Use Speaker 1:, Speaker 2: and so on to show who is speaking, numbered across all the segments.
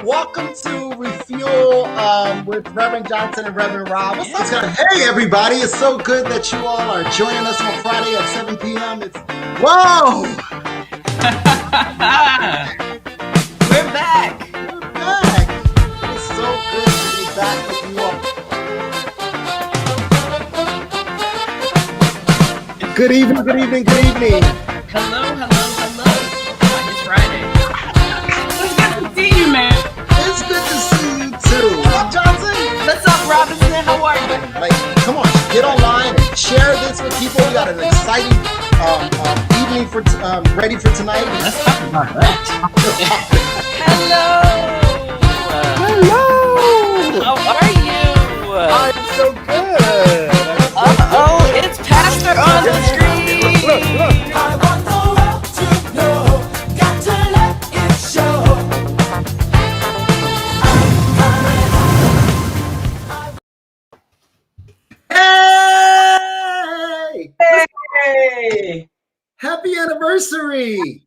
Speaker 1: welcome to Refuel with Reverend Johnson and Reverend Rob. What's up? Hey, everybody. It's so good that you all are joining us on Friday at 7 p.m. Whoa!
Speaker 2: We're back.
Speaker 1: We're back. It's so good to be back with you all. Good evening, good evening, good evening.
Speaker 2: Hello. It's Friday. It's good to see you, man.
Speaker 1: It's good to see you too. What's up, Johnson?
Speaker 2: What's up, Robinson? How are you?
Speaker 1: Like, come on, get online and share this with people. We got an exciting evening for ready for tonight.
Speaker 2: Let's talk about that. Hello. How are you?
Speaker 1: I'm so good.
Speaker 2: It's Pastor on the screen.
Speaker 1: Look.
Speaker 3: I want the world to know, got to let it show.
Speaker 1: Hey! Happy anniversary!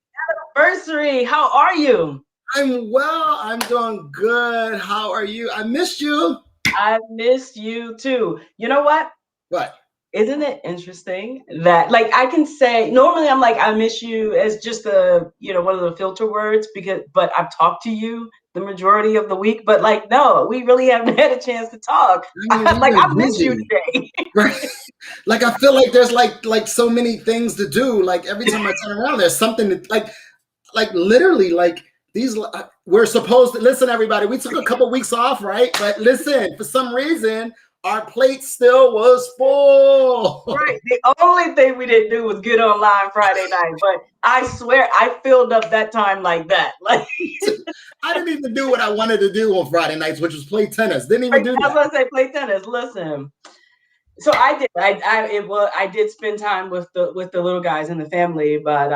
Speaker 2: Anniversary. How are you?
Speaker 1: I'm well. I'm doing good. How are you? I missed you.
Speaker 2: I missed you too. You know what?
Speaker 1: What?
Speaker 2: Isn't it interesting that, like, I can say normally I'm like, I miss you as just one of the filter words but I've talked to you the majority of the week, but like, no, we really haven't had a chance to talk. I miss you today.
Speaker 1: Right. Like, I feel like there's like so many things to do. Like, every time I turn around, there's something to like literally like these. We're supposed to listen, everybody. We took a couple weeks off, right? But listen, for some reason, our plate still was full.
Speaker 2: Right. The only thing we didn't do was get online Friday night, but I swear I filled up that time like that. Like,
Speaker 1: I didn't even do what I wanted to do on Friday nights, which was play tennis. Didn't even do that.
Speaker 2: I was gonna say play tennis. Listen. So I did. I did spend time with the little guys in the family, but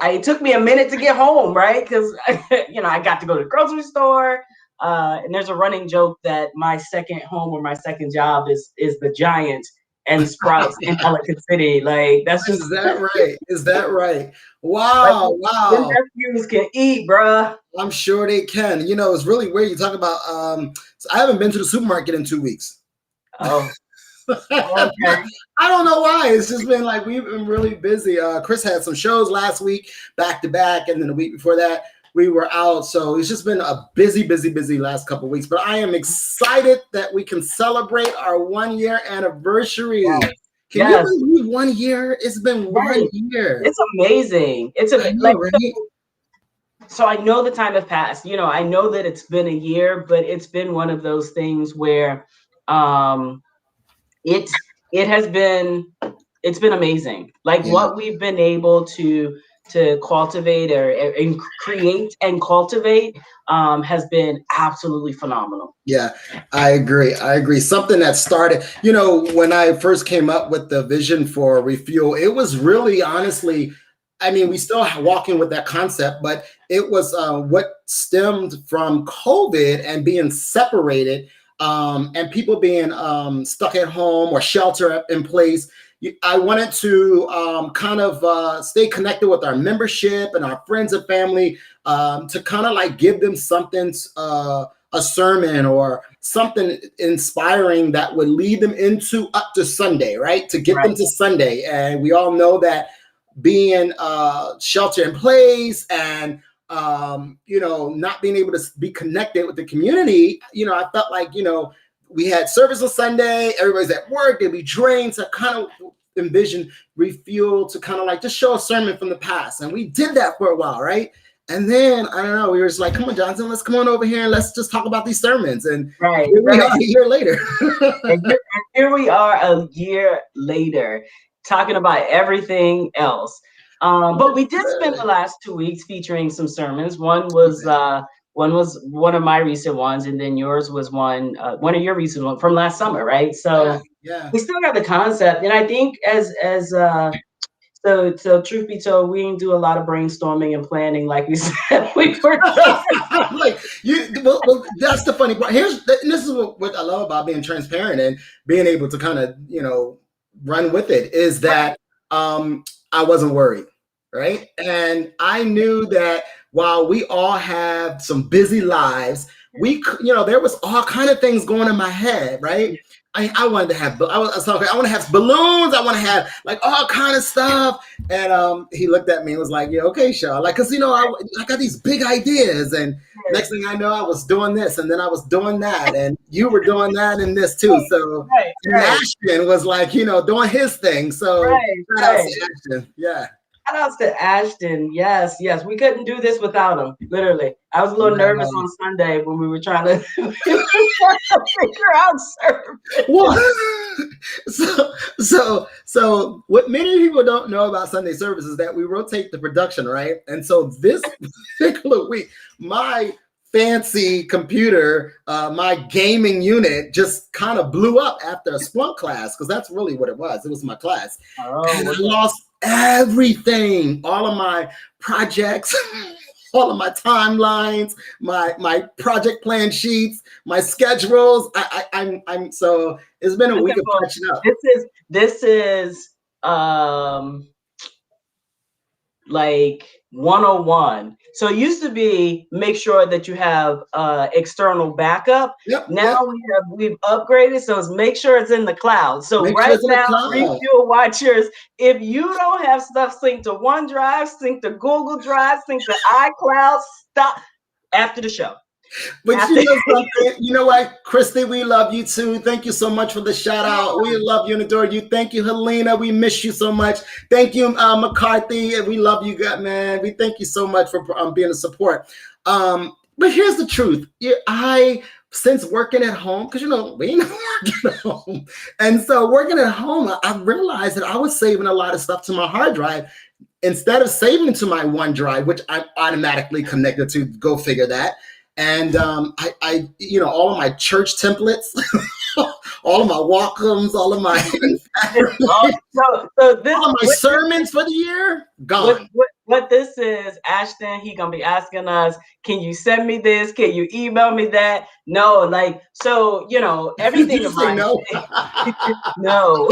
Speaker 2: it took me a minute to get home, right? Because I got to go to the grocery store, and there's a running joke that my second home or my second job is the Giant and Sprouts in Ellicott City. Like, that's just.
Speaker 1: Is that right? Is that right? Wow,
Speaker 2: like,
Speaker 1: wow.
Speaker 2: Them nephews can eat, bruh.
Speaker 1: I'm sure they can. It's really weird. You talk about. So I haven't been to the supermarket in 2 weeks.
Speaker 2: Oh. Okay.
Speaker 1: I don't know why. It's just been like we've been really busy. Chris had some shows last week, back to back, and then the week before that we were out. So it's just been a busy last couple of weeks. But I am excited that we can celebrate our 1 year anniversary. Wow. Can you believe 1 year? It's been 1 year.
Speaker 2: It's amazing. It's amazing.
Speaker 1: Right?
Speaker 2: So I know the time has passed. I know that it's been a year, but it's been one of those things where it's been amazing. Like, what we've been able to cultivate and create and cultivate has been absolutely phenomenal.
Speaker 1: Yeah, I agree. Something that started, when I first came up with the vision for Refuel, it was really, honestly, I mean, we still walking with that concept, but it was what stemmed from COVID and being separated. And people being stuck at home or shelter in place. I wanted to kind of stay connected with our membership and our friends and family to kind of like give them something, a sermon or something inspiring that would lead them up to Sunday, right? To get them to Sunday. And we all know that being shelter in place and not being able to be connected with the community, I felt like, we had service on Sunday, everybody's at work, they'd be drained. So I kind of envisioned Refuel to kind of like just show a sermon from the past. And we did that for a while, right? And then, I don't know, we were just like, come on, Johnson, let's come on over here and let's just talk about these sermons. And here we are a year later.
Speaker 2: and here we are a year later talking about everything else. But we did spend the last 2 weeks featuring some sermons. One was one of my recent ones, and then yours was one of your recent ones from last summer, right? So we still got the concept, and I think so truth be told, we didn't do a lot of brainstorming and planning like we said we were doing.
Speaker 1: Well, that's the funny part. This is what I love about being transparent and being able to kind of run with it is that I wasn't worried. right? And I knew that while we all have some busy lives, there was all kind of things going in my head, right? I wanted to have, I want to have balloons. I want to have like all kind of stuff. And he looked at me and was like, "Yeah, okay, Shaw." Like, cause I got these big ideas, and next thing I know, I was doing this, and then I was doing that, and you were doing that and this too. So and Ashton was like, doing his thing. So shout out to Ashton. Yeah.
Speaker 2: Shout outs to Ashton. Yes, yes. We couldn't do this without him. Literally. I was a little nervous on Sunday when we were trying to, figure out service.
Speaker 1: Well, so what many people don't know about Sunday service is that we rotate the production, right? And so this particular week, my fancy computer, my gaming unit just kind of blew up after a Splunk class, because that's really what it was. It was my class. And I lost everything, all of my projects, all of my timelines, my project plan sheets, my schedules. I'm so it's been a week of catching up.
Speaker 2: This is like 101. So it used to be make sure that you have external backup. Now we've upgraded, so it's make sure it's in the cloud. So now, Refuel Watchers, if you don't have stuff synced to OneDrive, synced to Google Drive, synced to iCloud, stop after the show.
Speaker 1: But you know something? You know what, Christy, we love you too. Thank you so much for the shout out. We love you and adore you. Thank you, Helena. We miss you so much. Thank you, McCarthy. We love you, man. We thank you so much for being a support. But here's the truth. Since working at home, because we ain't working at home, and so working at home, I realized that I was saving a lot of stuff to my hard drive instead of saving to my OneDrive, which I'm automatically connected to. Go figure that. And I all of my church templates, all of my welcomes, all of my all of my sermons for the year gone.
Speaker 2: What this is, Ashton, he gonna be asking us, can you send me this? Can you email me that? No, everything of mine.
Speaker 1: No.
Speaker 2: No,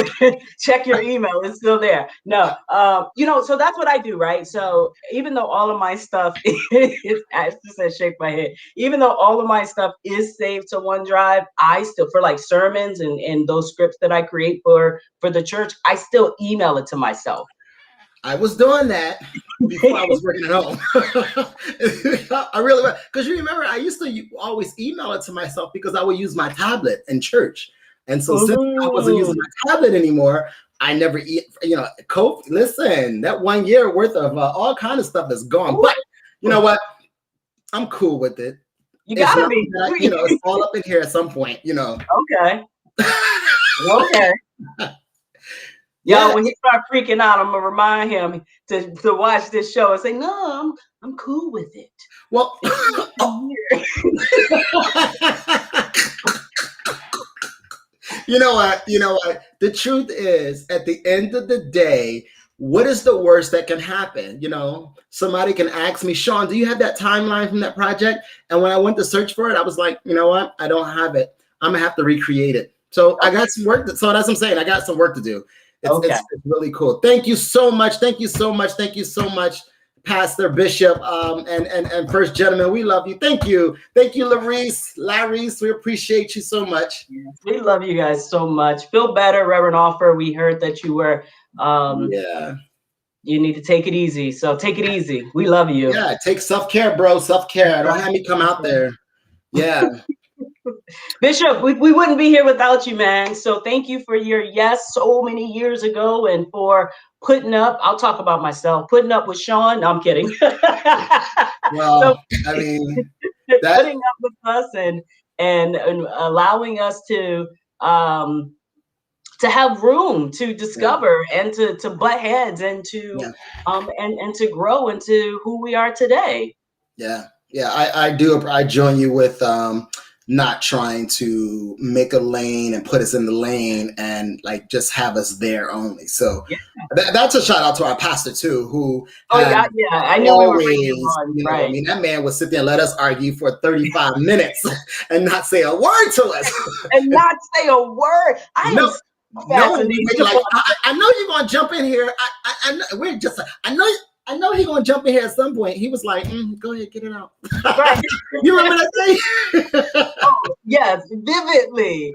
Speaker 2: check your email, it's still there. No, so that's what I do, right? So even though all of my stuff is, I just said shake my head, even though all of my stuff is saved to OneDrive, I still, for like sermons and those scripts that I create for the church, I still email it to myself.
Speaker 1: I was doing that before I was working at home. I really was. Because you remember, I used to always email it to myself because I would use my tablet in church. And so since I wasn't using my tablet anymore, I never, listen, that 1 year worth of all kind of stuff is gone. But you know what? I'm cool with it.
Speaker 2: You gotta be.
Speaker 1: It's all up in here at some point,
Speaker 2: Okay. Okay. Yo, when he start freaking out, I'm gonna remind him to watch this show and say, "No, I'm cool with it."
Speaker 1: Well, you know what? The truth is, at the end of the day, what is the worst that can happen? Somebody can ask me, "Sean, do you have that timeline from that project?" And when I went to search for it, I was like, you know what? I don't have it. I'm gonna have to recreate it. So I got some work. So that's what I'm saying. I got some work to do. It's really cool. Thank you so much. Thank you so much. Thank you so much, Pastor Bishop, and First Gentleman. We love you. Thank you. Thank you, Larry's. We appreciate you so much.
Speaker 2: We love you guys so much. Feel better, Reverend Offer. We heard that you were you need to take it easy. So take it easy. We love you.
Speaker 1: Yeah, take self-care, bro. Self-care. Don't have me come out there. Yeah.
Speaker 2: Bishop, we wouldn't be here without you, man. So thank you for your yes so many years ago and for putting up. I'll talk about myself. Putting up with Sean. No, I'm kidding.
Speaker 1: Well, I mean,
Speaker 2: putting up with us and allowing us to have room to discover and to butt heads and to and to grow into who we are today.
Speaker 1: Yeah, I join you with not trying to make a lane and put us in the lane and like just have us there only. So that's a shout out to our pastor too, who
Speaker 2: I knew
Speaker 1: always,
Speaker 2: we were on, right.
Speaker 1: I mean, that man would sit there and let us argue for 35 minutes and not say a word to us.
Speaker 2: And not say a word. I know
Speaker 1: you're gonna jump in here. I know I know he gonna jump in here at some point. He was like, "Go ahead, get it out."
Speaker 2: Right.
Speaker 1: You remember that thing?
Speaker 2: Oh, yes, vividly.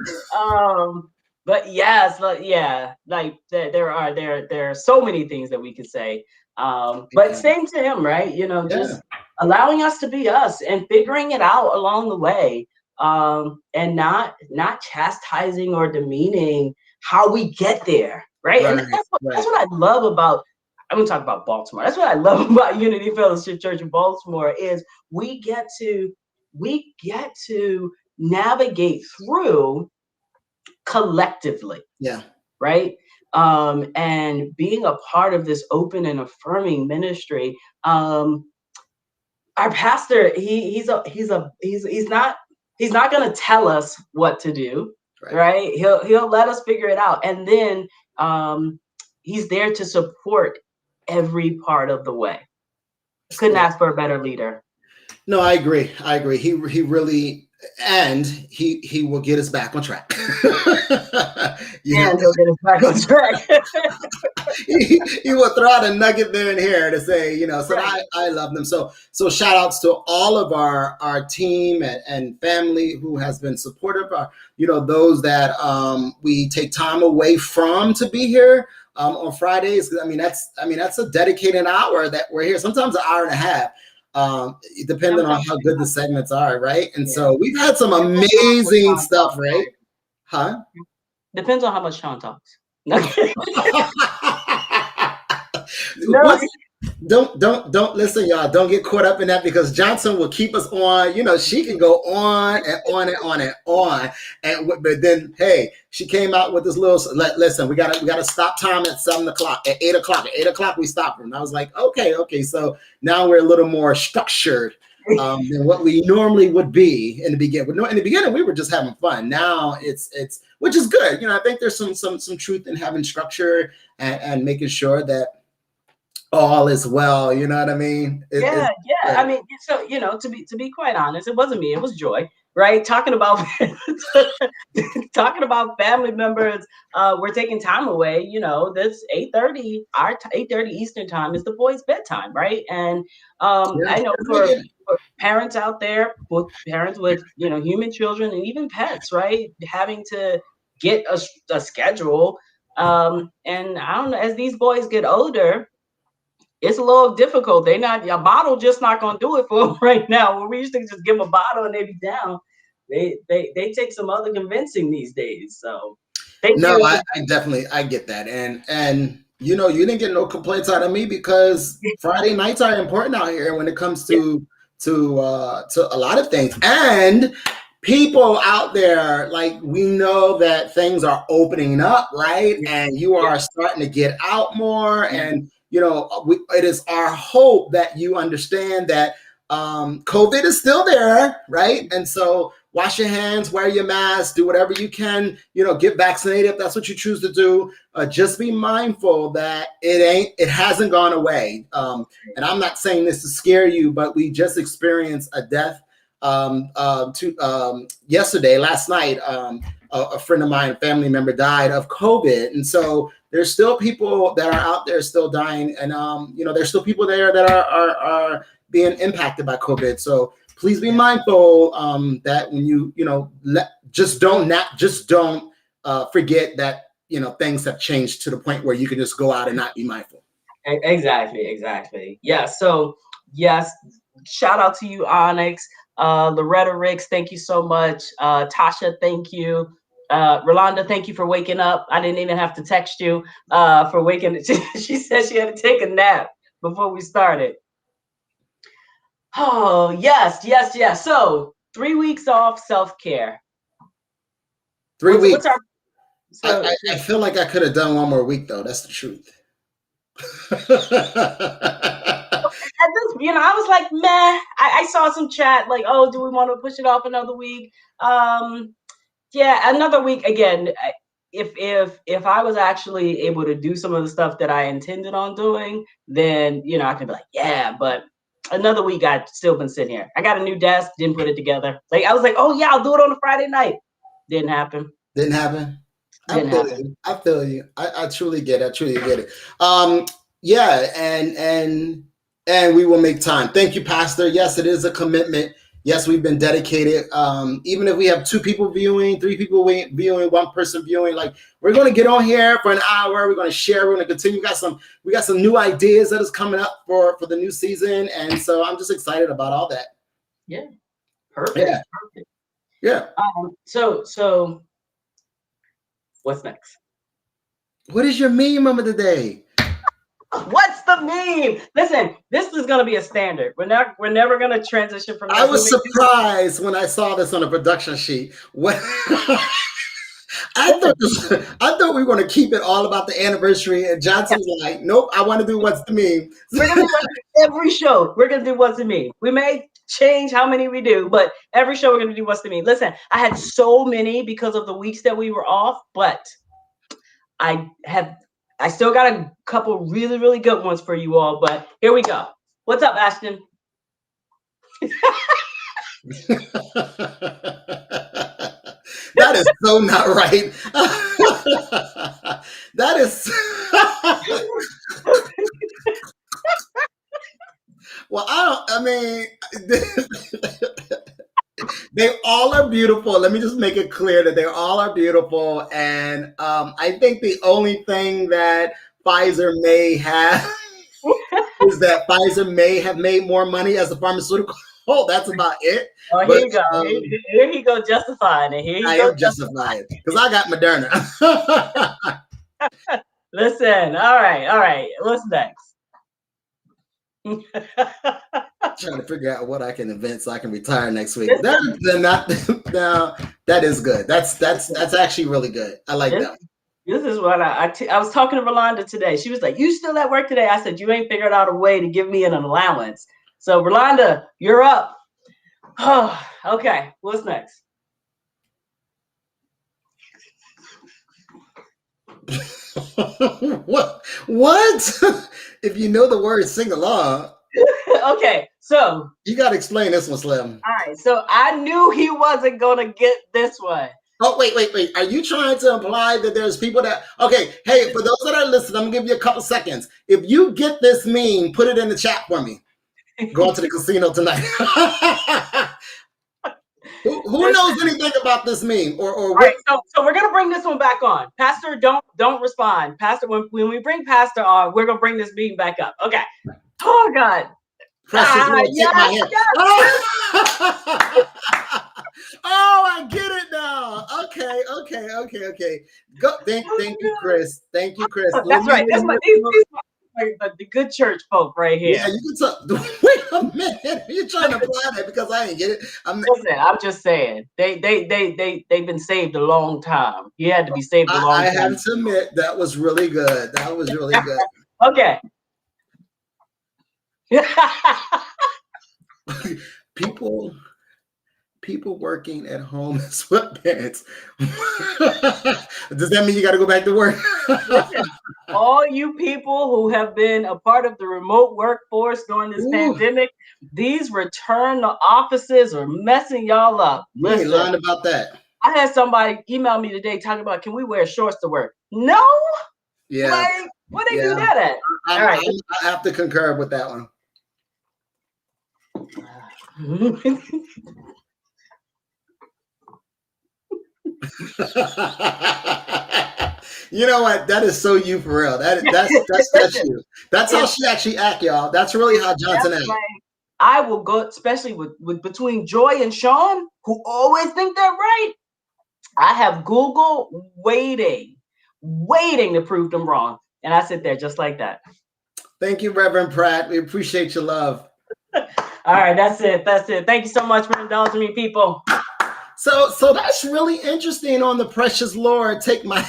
Speaker 2: But yes, yeah, like there are so many things that we could say. But
Speaker 1: Yeah.
Speaker 2: same to him, right? You know,
Speaker 1: Yeah.
Speaker 2: just allowing us to be us and figuring it out along the way. And not chastising or demeaning how we get there, right? And
Speaker 1: Right.
Speaker 2: that's
Speaker 1: Right.
Speaker 2: what I love about. I'm gonna talk about Baltimore. That's what I love about Unity Fellowship Church in Baltimore is we get to navigate through collectively,
Speaker 1: Yeah.
Speaker 2: right? And being a part of this open and affirming ministry. Our pastor, he's not going to tell us what to do,
Speaker 1: Right.
Speaker 2: right? He'll let us figure it out, and then he's there to support every part of the way. Couldn't
Speaker 1: Yeah.
Speaker 2: ask for a better leader.
Speaker 1: No, I agree. I agree. He really, and he will get us back on track. You know,
Speaker 2: And he'll get us back on track.
Speaker 1: he will throw out a nugget there and here to say, you know, so
Speaker 2: Right.
Speaker 1: I love them. So shout outs to all of our team and family who has been supportive. You know, those that we take time away from to be here on Fridays. I mean, that's a dedicated hour that we're here. Sometimes an hour and a half. Depending on how good the segments are, right? And so we've had some amazing stuff, right? Huh?
Speaker 2: Depends on how much Sean talks.
Speaker 1: What's, don't listen, y'all. Don't get caught up in that because Johnson will keep us on. You know, she can go on and on and on and on. But then, hey, she came out with this little. Listen, we gotta stop time at 7 o'clock. At 8 o'clock. At 8 o'clock, we stopped her. And I was like, okay. So now we're a little more structured than what we normally would be in the beginning. In the beginning, we were just having fun. Now it's which is good. You know, I think there's some truth in having structure and making sure that all is well. You know what I mean?
Speaker 2: Yeah. I mean, so you know, to be quite honest, it wasn't me. It was Joy, right? Talking about talking about family members. We're taking time away. You know, this 8:30. Our 8:30 Eastern time is the boys' bedtime, right? And I know for parents out there, parents with human children and even pets, right? Having to get a schedule. And I don't know, as these boys get older, it's a little difficult. A bottle just not gonna do it for them right now. When we used to just give them a bottle and they'd be down. They take some other convincing these days. So thank you.
Speaker 1: I definitely I get that. And you know, you didn't get no complaints out of me because Friday nights are important out here when it comes to a lot of things. And people out there, like we know that things are opening up, right? And you are starting to get out more. And you know, it is our hope that you understand that COVID is still there, right? And so wash your hands, wear your mask, do whatever you can, you know, get vaccinated if that's what you choose to do. Just be mindful that it hasn't gone away. And I'm not saying this to scare you, but we just experienced a death last night. A friend of mine, a family member, died of COVID, and so there's still people that are out there still dying, and you know, there's still people there that are being impacted by COVID. So please be mindful that when you know, just don't forget that, you know, things have changed to the point where you can just go out and not be mindful.
Speaker 2: Exactly. Yeah. So yes, shout out to you, Onyx. Loretta Ricks, thank you so much. Tasha, thank you. Rolanda, thank you for waking up. I didn't even have to text you for waking. She said she had to take a nap before we started. Oh, yes. So 3 weeks off self-care.
Speaker 1: 3 weeks. I feel like I could have done one more week though. That's the truth.
Speaker 2: I was like, meh. I saw some chat like, oh, do we want to push it off another week? Yeah, another week again. If I was actually able to do some of the stuff that I intended on doing, then I could be like, yeah. But another week, I've still been sitting here. I got a new desk, didn't put it together. Like I was like, oh yeah, I'll do it on a Friday night. Didn't happen.
Speaker 1: I feel you. I truly get it. Yeah, and we will make time. Thank you, Pastor. Yes, it is a commitment. Yes, we've been dedicated. Even if we have two people viewing, three people viewing, one person viewing, like we're going to get on here for an hour. We're going to share. We're going to continue. We got some new ideas that is coming up for the new season, and so I'm just excited about all that.
Speaker 2: Yeah, perfect.
Speaker 1: Yeah.
Speaker 2: Perfect.
Speaker 1: Yeah.
Speaker 2: So what's next?
Speaker 1: What is your meme of the day?
Speaker 2: What's the meme? Listen, this is gonna be a standard. We're never gonna transition from this.
Speaker 1: I was surprised when I saw this on a production sheet. What I thought we were going to keep it all about the anniversary, and Johnson's like, nope, I want to do what's the meme.
Speaker 2: We're gonna do every show. We're gonna do what's the meme. We may change how many we do, but every show we're gonna do what's the meme. Listen, I had so many because of the weeks that we were off, but I still got a couple really, really good ones for you all. But here we go. What's up, Ashton?
Speaker 1: That is so not right. That is. Well, I mean, they all are beautiful. Let me just make it clear that they all are beautiful. And I think the only thing that Pfizer may have is that Pfizer may have made more money as a pharmaceutical. Oh, that's about it.
Speaker 2: Oh, here you go. Here he go justifying it.
Speaker 1: I am justifying because I got Moderna.
Speaker 2: Listen, all right. What's next?
Speaker 1: Trying to figure out what I can invent so I can retire next week. That is good. That's actually really good. I like that.
Speaker 2: This is what I was talking to Rolanda today. She was like, "You still at work today?" I said, "You ain't figured out a way to give me an allowance." So Rolanda, you're up. Oh, okay. What's next?
Speaker 1: What? If you know the word, sing along.
Speaker 2: Okay, so
Speaker 1: you got to explain this one, Slim.
Speaker 2: All right, so I knew he wasn't gonna get this one.
Speaker 1: Oh, wait. Are you trying to imply that there's people that... Okay, hey, for those that are listening, I'm going to give you a couple seconds. If you get this meme, put it in the chat for me. Going to the casino tonight. Who knows anything about this meme? Or
Speaker 2: right, so we're going to bring this one back on. Pastor, don't respond. Pastor, when we bring Pastor on, we're going to bring this meme back up. Okay. Oh, God.
Speaker 1: Precious, take my hand. Oh, I get it now. Okay. Go. Thank you, Chris. Thank you, Chris.
Speaker 2: That's right. That's the good church folk right here.
Speaker 1: Yeah, you can talk. Wait a minute. You're trying to apply that because I didn't get it.
Speaker 2: Listen, I'm just saying they've been saved a long time. You had to be saved a long time. I
Speaker 1: have to admit that was really good. That was really good.
Speaker 2: Okay.
Speaker 1: People working at home in sweatpants. Does that mean you got to go back to work?
Speaker 2: Listen, all you people who have been a part of the remote workforce during this pandemic, these return to offices are messing y'all up.
Speaker 1: Listen, you ain't lying about that.
Speaker 2: I had somebody email me today talking about, can we wear shorts to work? No.
Speaker 1: Yeah.
Speaker 2: Like, what they do that at?
Speaker 1: All right. I have to concur with that one. You know what? That is so you for real. That's you. That's how she actually act, y'all. That's really how Johnson acts.
Speaker 2: I will go, especially with between Joy and Sean, who always think they're right. I have Google waiting to prove them wrong, and I sit there just like that.
Speaker 1: Thank you, Reverend Pratt. We appreciate your love.
Speaker 2: All right, that's it. Thank you so much for indulging me, people.
Speaker 1: So that's really interesting on the precious Lord. Take my...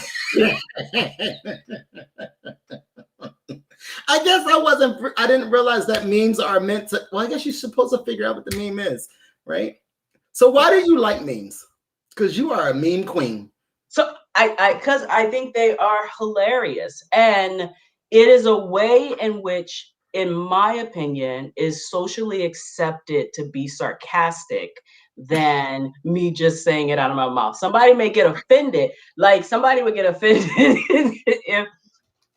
Speaker 1: I guess I didn't realize that memes are meant to... Well, I guess you're supposed to figure out what the meme is, right? So why do you like memes? Because you are a meme queen.
Speaker 2: So because I think they are hilarious. And it is a way in which, in my opinion, is socially accepted to be sarcastic than me just saying it out of my mouth. Somebody may get offended. Like somebody would get offended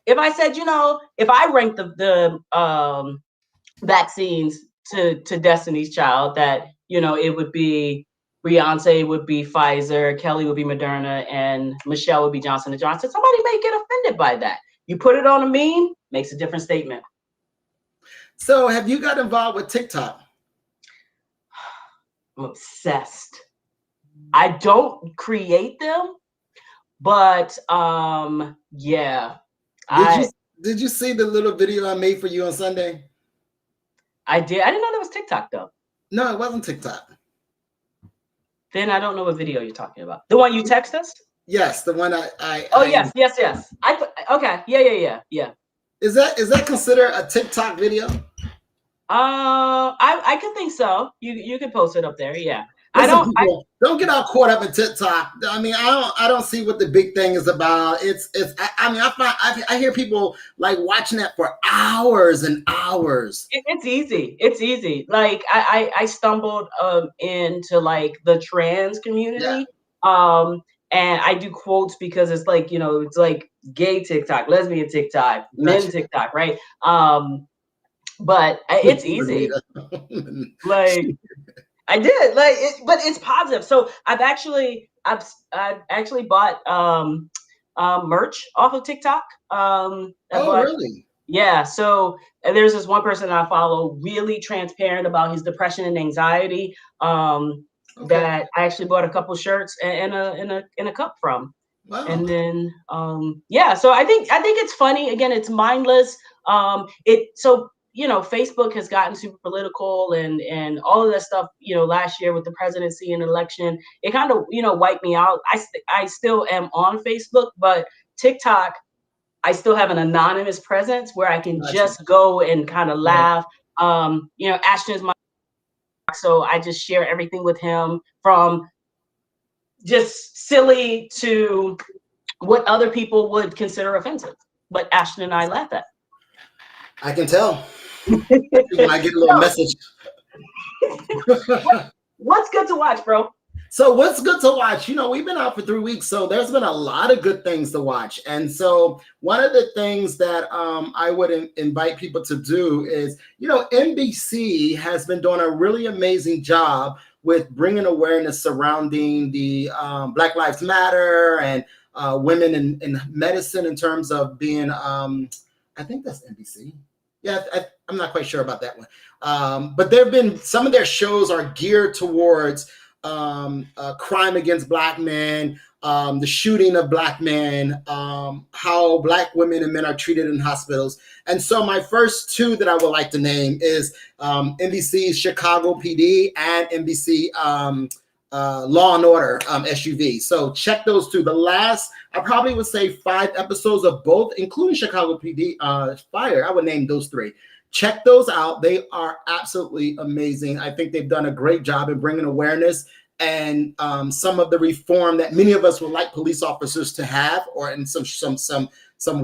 Speaker 2: if I said, if I ranked the vaccines to Destiny's Child, that it would be Beyonce would be Pfizer, Kelly would be Moderna, and Michelle would be Johnson & Johnson. Somebody may get offended by that. You put it on a meme, makes a different statement.
Speaker 1: So have you got involved with TikTok?
Speaker 2: I'm obsessed. I don't create them, but yeah.
Speaker 1: Did you see the little video I made for you on Sunday?
Speaker 2: I did. I didn't know that was TikTok though.
Speaker 1: No, it wasn't TikTok.
Speaker 2: Then I don't know what video you're talking about. The one you text us?
Speaker 1: Yes, the one
Speaker 2: yes. Okay. Yeah.
Speaker 1: Is that considered a TikTok video?
Speaker 2: I can think so. You can post it up there. Yeah.
Speaker 1: Listen, don't get all caught up in TikTok. I mean, I don't see what the big thing is about. I hear people like watching that for hours and hours.
Speaker 2: It's easy. It's easy. Like I stumbled into like the trans community. Yeah. And I do quotes because it's like, it's like gay TikTok, lesbian TikTok, men TikTok, right? But it's easy. Like I did but it's positive. So I've actually bought merch off of TikTok.
Speaker 1: Really?
Speaker 2: Yeah. So there's this one person that I follow, really transparent about his depression and anxiety. That I actually bought a couple shirts and a cup from. Wow. And then so I think it's funny. Again, it's mindless. Facebook has gotten super political and all of that stuff, last year with the presidency and election, it kind of, wiped me out. I still am on Facebook, but TikTok, I still have an anonymous presence where I can just go and kind of laugh. Ashton is my, so I just share everything with him, from just silly to what other people would consider offensive, but Ashton and I laugh at.
Speaker 1: I can tell. When I get a little message.
Speaker 2: What's good to watch, bro?
Speaker 1: So what's good to watch? We've been out for 3 weeks, so there's been a lot of good things to watch. And so one of the things that I would invite people to do is, NBC has been doing a really amazing job with bringing awareness surrounding the Black Lives Matter and women in medicine, in terms of being, I think that's NBC. Yeah, I'm not quite sure about that one. But there have been, some of their shows are geared towards crime against Black men, the shooting of Black men, how Black women and men are treated in hospitals. And so my first two that I would like to name is NBC's Chicago PD and NBC Law and Order SUV. So check those two. The last, I probably would say 5 episodes of both, including Chicago PD Fire. I would name those 3. Check those out. They are absolutely amazing. I think they've done a great job in bringing awareness and some of the reform that many of us would like police officers to have, or in some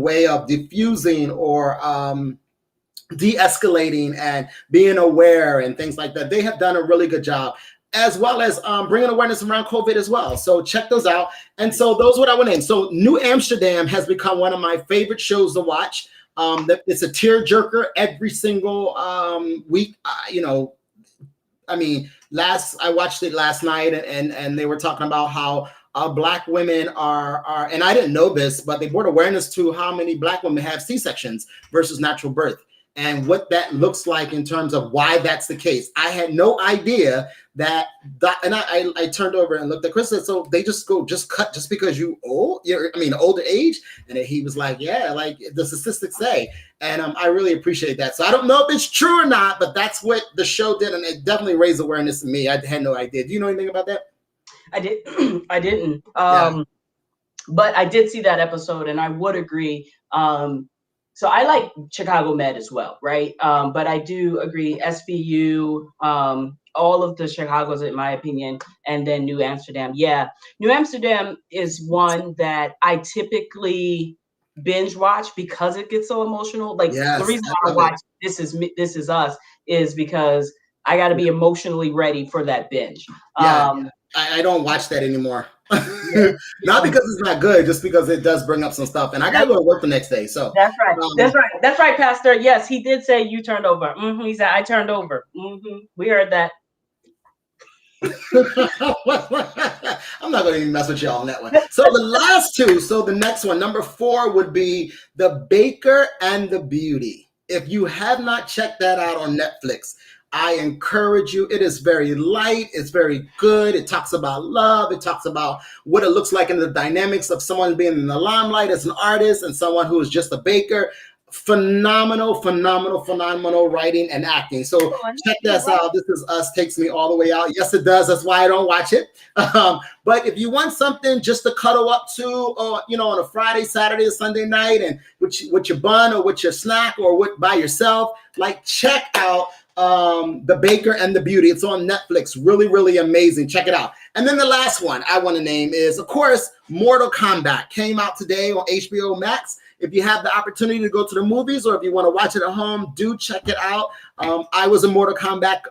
Speaker 1: way of diffusing or de-escalating and being aware and things like that. They have done a really good job, as well as bringing awareness around COVID as well. So check those out. And so those are what I would name. So New Amsterdam has become one of my favorite shows to watch. It's a tearjerker every single week. I watched it last night, and they were talking about how Black women are, and I didn't know this, but they brought awareness to how many Black women have C-sections versus natural birth, and what that looks like in terms of why that's the case. I had no idea that, and I turned over and looked at Chris and said, so they just cut just because you're older age? And he was like, yeah, like the statistics say. And I really appreciate that. So I don't know if it's true or not, but that's what the show did. And it definitely raised awareness in me. I had no idea. Do you know anything about that?
Speaker 2: I didn't. But I did see that episode, and I would agree. So I like Chicago Med as well, right? But I do agree, SVU, all of the Chicagos, in my opinion, and then New Amsterdam. Yeah, New Amsterdam is one that I typically binge watch because it gets so emotional. Like, the reason I watch This Is Us is because I got to be emotionally ready for that binge.
Speaker 1: I don't watch that anymore.
Speaker 2: Yeah.
Speaker 1: Not because it's not good, just because it does bring up some stuff, and I gotta go to work the next day. So
Speaker 2: That's right. That's right. That's right, Pastor. Yes, he did say you turned over. He said I turned over. We heard that.
Speaker 1: I'm not going to even mess with y'all on that one. So the last two. So the next one, number 4, would be The Baker and the Beauty. If you have not checked that out on Netflix, I encourage you. It is very light. It's very good. It talks about love. It talks about what it looks like in the dynamics of someone being in the limelight as an artist and someone who is just a baker. Phenomenal writing and acting. So check this out. This Is Us takes me all the way out. Yes, it does. That's why I don't watch it. But if you want something just to cuddle up to, or on a Friday, Saturday, or Sunday night, and with your bun or with your snack or by yourself, like check out The Baker and the Beauty. It's on Netflix. Really amazing. Check it out. And then the last one I want to name is, of course, Mortal Kombat. Came out today on HBO Max. If you have the opportunity to go to the movies, or if you want to watch it at home, do check it out. I was a Mortal Kombat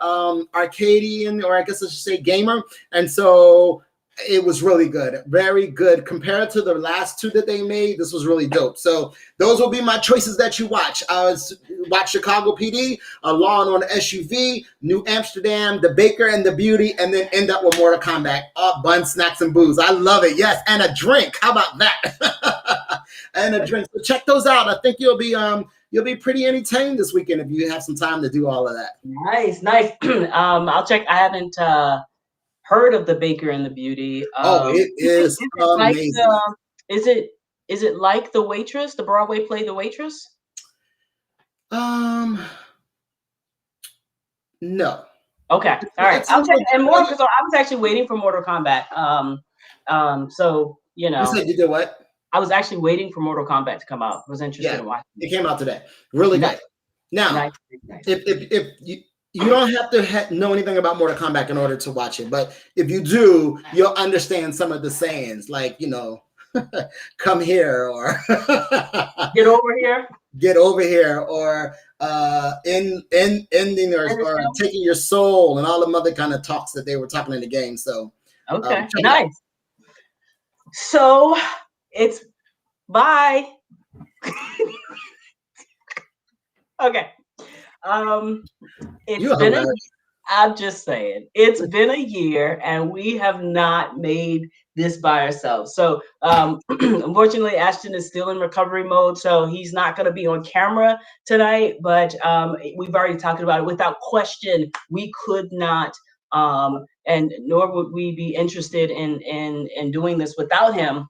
Speaker 1: arcadian, or I guess I should say gamer, and so it was really good, very good. Compared to the last 2 that they made, this was really dope. So those will be my choices that you watch. Watch Chicago PD, Law and Order SUV, New Amsterdam, The Baker and the Beauty, and then end up with Mortal Kombat. Bun, snacks, and booze. I love it. Yes, and a drink. How about that? And a drink. So check those out. I think you'll be pretty entertained this weekend if you have some time to do all of that.
Speaker 2: Nice. I'll check. I haven't heard of The Baker and the Beauty.
Speaker 1: It is amazing.
Speaker 2: Is it like The Waitress, the Broadway play The Waitress?
Speaker 1: No.
Speaker 2: Okay. All right. I'll check and more, because I was actually waiting for Mortal Kombat. So
Speaker 1: You said you did what?
Speaker 2: I was actually waiting for Mortal Kombat to come out. I was interested in watching it.
Speaker 1: It came out today. Really good. Now,
Speaker 2: Nice.
Speaker 1: if you don't have to know anything about Mortal Kombat in order to watch it, but if you do, you'll understand some of the sayings, like, come here, or
Speaker 2: get over here,
Speaker 1: or ending or taking your soul, and all the other kind of talks that they were talking in the game. So
Speaker 2: okay, nice. So it's bye. Okay. I'm just saying, it's been a year and we have not made this by ourselves. So unfortunately, Ashton is still in recovery mode, so he's not going to be on camera tonight, but we've already talked about it. Without question, we could not, and nor would we be interested in doing this without him.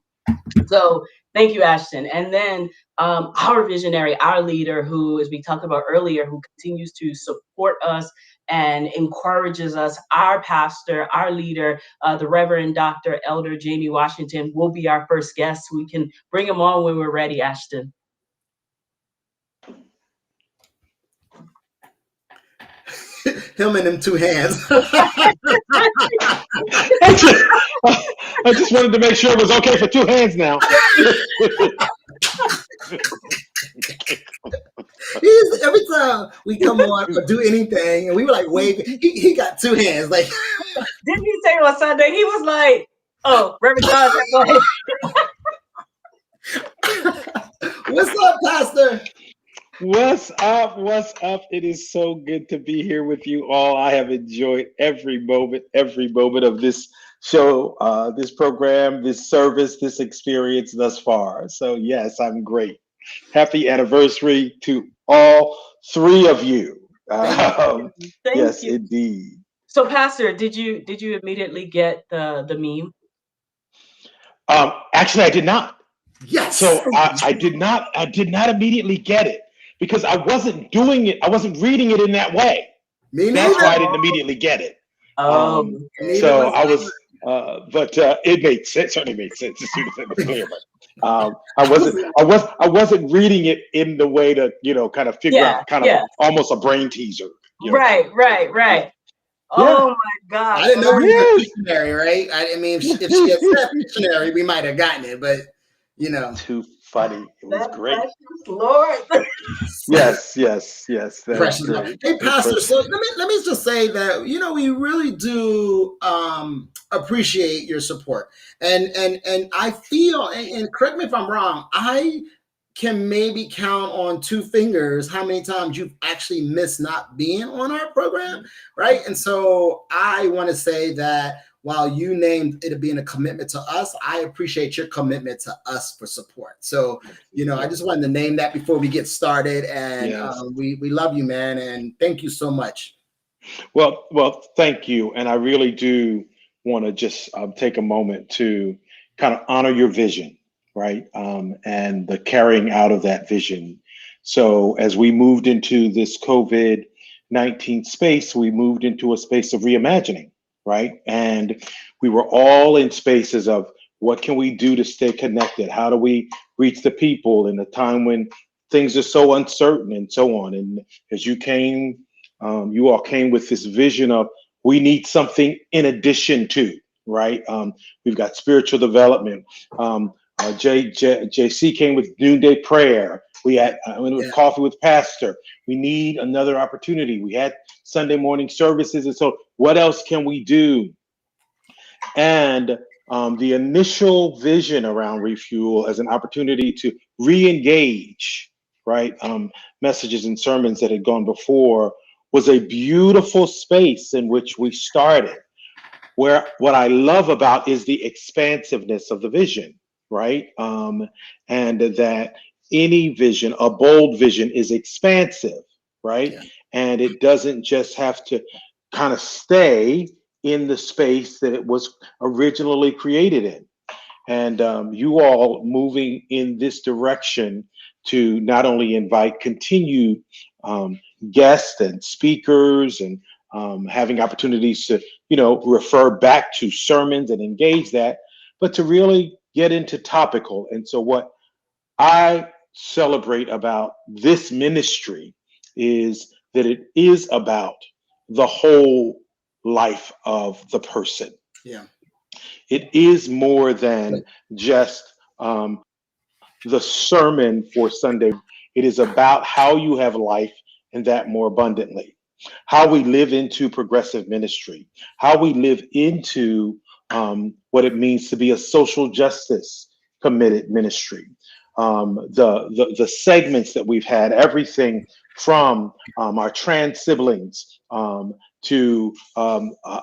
Speaker 2: So thank you, Ashton. And then our visionary, our leader, who, as we talked about earlier, who continues to support us and encourages us, our pastor, our leader, the Reverend Dr. Elder Jamie Washington, will be our first guest. We can bring him on when we're ready, Ashton.
Speaker 1: Him and them 2 hands.
Speaker 4: I just wanted to make sure it was okay for 2 hands now.
Speaker 1: Every time we come on or do anything, and we were like waving, he got 2 hands. Like,
Speaker 2: didn't he say on Sunday? He was like, "Oh, Reverend John, go
Speaker 1: ahead." What's up, Pastor?
Speaker 4: What's up? It is so good to be here with you all. I have enjoyed every moment of this show, this program, this service, this experience thus far. So yes, I'm great. Happy anniversary to all 3 of you.
Speaker 2: Thank
Speaker 4: yes,
Speaker 2: you.
Speaker 4: Indeed.
Speaker 2: So, Pastor, did you immediately get the meme?
Speaker 4: Actually, I did not.
Speaker 1: Yes.
Speaker 4: So I did not immediately get it, because I wasn't doing it. I wasn't reading it in that way. That's why I didn't immediately get it. So I was, but it made sense. Certainly made sense as soon as it was clear. But I wasn't reading it in the way to kind of figure out almost a brain teaser.
Speaker 2: Right. Oh my God!
Speaker 1: I didn't know we were dictionary, right? I mean, if she had said dictionary, we might have gotten it, but
Speaker 4: Too funny. It was great.
Speaker 2: Precious Lord.
Speaker 4: Yes. That was
Speaker 1: Precious.
Speaker 4: great.
Speaker 1: Hey, Pastor. So let me just say that we really do appreciate your support, and I feel, and correct me if I'm wrong, I can maybe count on two fingers how many times you've actually missed not being on our program, right? And so I want to say that while you named it being a commitment to us, I appreciate your commitment to us for support. So, I just wanted to name that before we get started. And
Speaker 4: Yes.
Speaker 1: we love you, man. And thank you so much.
Speaker 4: Well, thank you. And I really do want to just take a moment to kind of honor your vision, right? And the carrying out of that vision. So as we moved into this COVID-19 space, we moved into a space of reimagining, right? And we were all in spaces of what can we do to stay connected? How do we reach the people in a time when things are so uncertain and so on? And as you all came with this vision of we need something in addition to, right? We've got spiritual development. JC came with noonday prayer. We had went with coffee with pastor. We need another opportunity. We had Sunday morning services. And so what else can we do? And the initial vision around Refuel as an opportunity to re-engage, right? Messages and sermons that had gone before was a beautiful space in which we started, where what I love about is the expansiveness of the vision, right? And that any vision, a bold vision, is expansive, right? Yeah. And it doesn't just have to kind of stay in the space that it was originally created in. And you all moving in this direction to not only invite continued guests and speakers and having opportunities to, refer back to sermons and engage that, but to really get into topical. And so what I celebrate about this ministry is that it is about the whole life of the person.
Speaker 1: Yeah.
Speaker 4: It is more than just the sermon for Sunday. It is about how you have life and that more abundantly. How we live into progressive ministry, how we live into what it means to be a social justice committed ministry. The segments that we've had, everything from our trans siblings to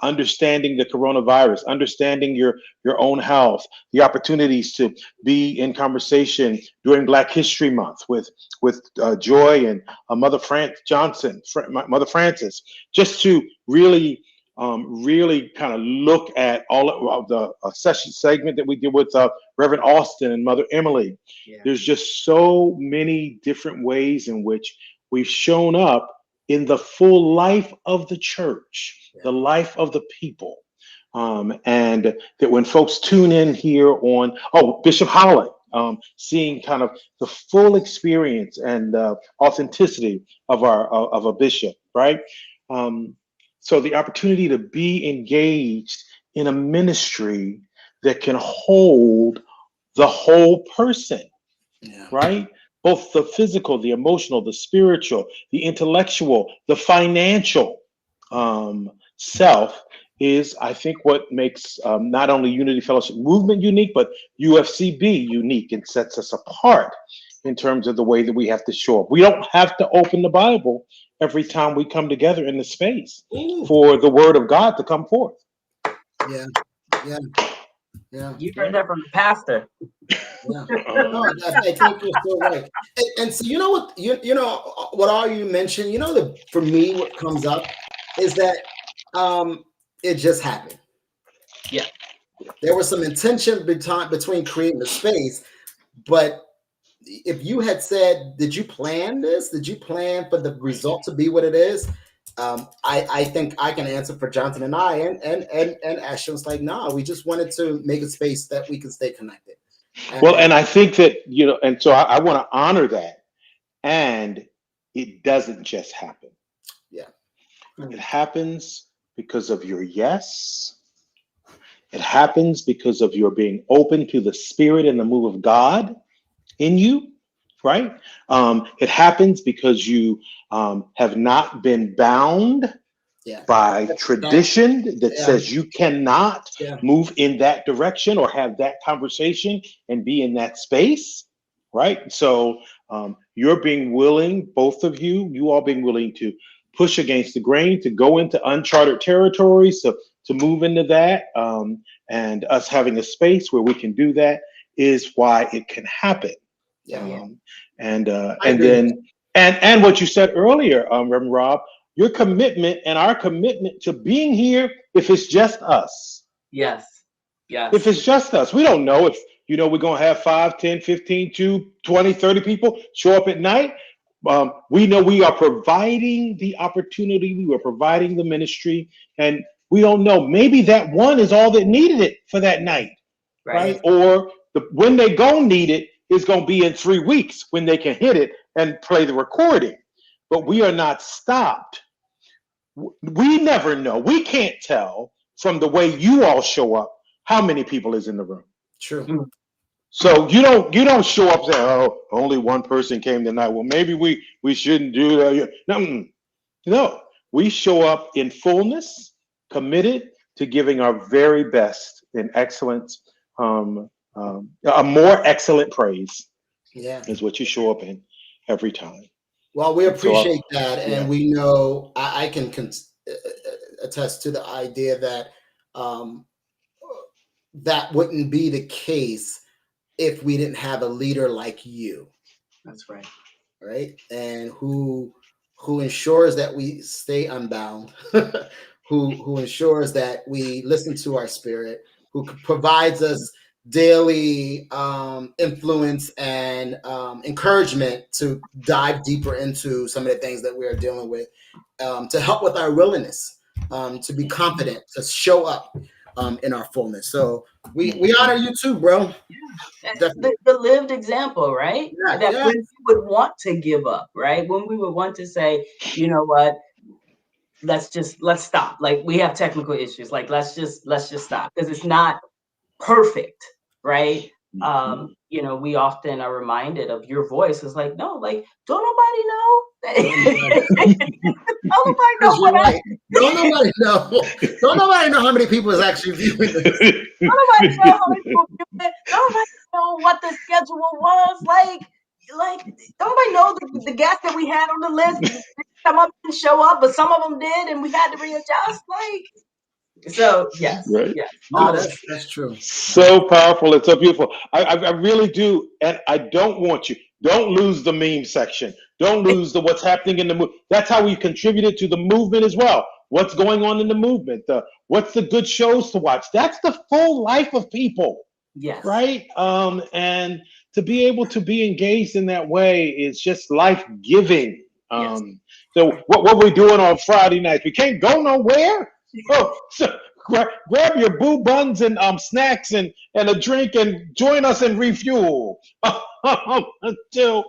Speaker 4: understanding the coronavirus, understanding your own health, the opportunities to be in conversation during Black History Month with Joy and Mother Mother Frances, just to really kind of look at all of the session segment that we did with Reverend Austin and Mother Emily. Yeah. There's just so many different ways in which we've shown up in the full life of the church, the life of the people. And that when folks tune in here on, Bishop Holland, seeing kind of the full experience and authenticity of a bishop, right? So the opportunity to be engaged in a ministry that can hold the whole person, right? Both the physical, the emotional, the spiritual, the intellectual, the financial self is, I think, what makes not only Unity Fellowship Movement unique, but UFCB unique and sets us apart in terms of the way that we have to show up. We don't have to open the Bible every time we come together in the space for the word of God to come forth.
Speaker 1: Yeah.
Speaker 2: You heard that from the pastor.
Speaker 1: Yeah. No, I think you're so right. And so you know what what all you mentioned, for me what comes up is that it just happened.
Speaker 2: Yeah.
Speaker 1: There was some intention between creating the space, but if you had said, did you plan this? Did you plan for the result to be what it is? I think I can answer for Jonathan and I and Ashton was like, no, we just wanted to make a space that we can stay connected.
Speaker 4: And I think that, and so I want to honor that. And it doesn't just happen.
Speaker 1: Yeah.
Speaker 4: It happens because of your yes. It happens because of your being open to the Spirit and the move of God. in you, right? It happens because you have not been bound by tradition that says you cannot move in that direction or have that conversation and be in that space, right? So you're being willing, both of you all being willing to push against the grain, to go into uncharted territories, to move into that, and us having a space where we can do that is why it can happen. And what you said earlier, Reverend Rob, your commitment and our commitment to being here, if it's just us.
Speaker 2: Yes.
Speaker 4: If it's just us, we don't know if, we're going to have 5, 10, 15, 20, 30 people show up at night. We know we are providing the opportunity. We are providing the ministry, and we don't know. Maybe that one is all that needed it for that night, right? Or when they go need it is going to be in 3 weeks when they can hit it and play the recording. But we are not stopped. We never know. We can't tell from the way you all show up how many people is in the room.
Speaker 1: True.
Speaker 4: So you don't show up saying, "Oh, only one person came tonight. Well, maybe we shouldn't do that." No. We show up in fullness, committed to giving our very best in excellence, a more excellent praise. Is what you show up in every time.
Speaker 1: Well, we appreciate that, and we know I can attest to the idea that that wouldn't be the case if we didn't have a leader like you.
Speaker 2: That's right.
Speaker 1: Right, and who ensures that we stay unbound, who ensures that we listen to our spirit, who provides us daily influence and encouragement to dive deeper into some of the things that we are dealing with, to help with our willingness, to be confident, to show up in our fullness. So we honor you too, bro.
Speaker 2: The lived example, right? When we would want to give up, right? When we would want to say, you know what, let's stop. Like, we have technical issues. Like, let's just stop, because it's not perfect, right? We often are reminded of your voice. It's like, no, like, don't nobody know. Don't nobody know what
Speaker 1: right. Don't nobody know. Don't nobody know how many people is actually viewing this.
Speaker 2: Don't nobody know how many people viewing it. Don't nobody know what the schedule was. Like don't nobody know the guests that we had on the list didn't come up and show up, but some of them did, and we had to readjust. So yes,
Speaker 4: right.
Speaker 2: Yes.
Speaker 1: No, that's true.
Speaker 4: So powerful. It's so beautiful. I really do. And I don't want you. Don't lose the meme section. Don't lose the what's happening in the movement. That's how we contributed to the movement as well. What's going on in the movement? What's the good shows to watch? That's the full life of people.
Speaker 2: Yes.
Speaker 4: Right. And to be able to be engaged in that way is just life-giving. So what we're doing on Friday nights, we can't go nowhere. Oh, so grab your boo buns and snacks and a drink and join us in Refuel until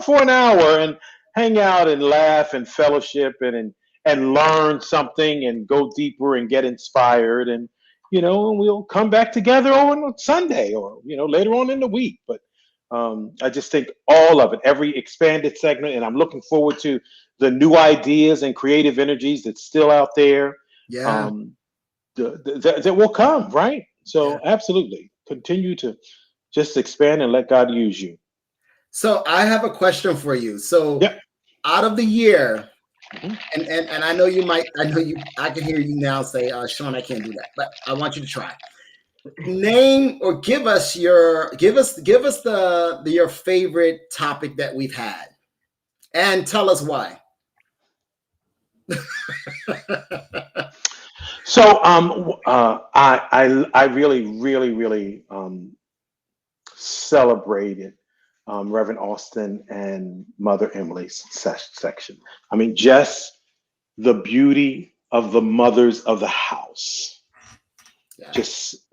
Speaker 4: for an hour and hang out and laugh and fellowship and learn something and go deeper and get inspired, and we'll come back together on Sunday or later on in the week. But I just think all of it, every expanded segment, and I'm looking forward to the new ideas and creative energies that's still out there. That will come, right? So absolutely continue to just expand and let God use you.
Speaker 1: So I have a question for you. So out of the year, and I know I can hear you now say, Sean, I can't do that, but I want you to try. Name or give us your favorite topic that we've had, and tell us why.
Speaker 4: So I really celebrated Reverend Austin and Mother Emily's section. I mean, just the beauty of the mothers of the house, just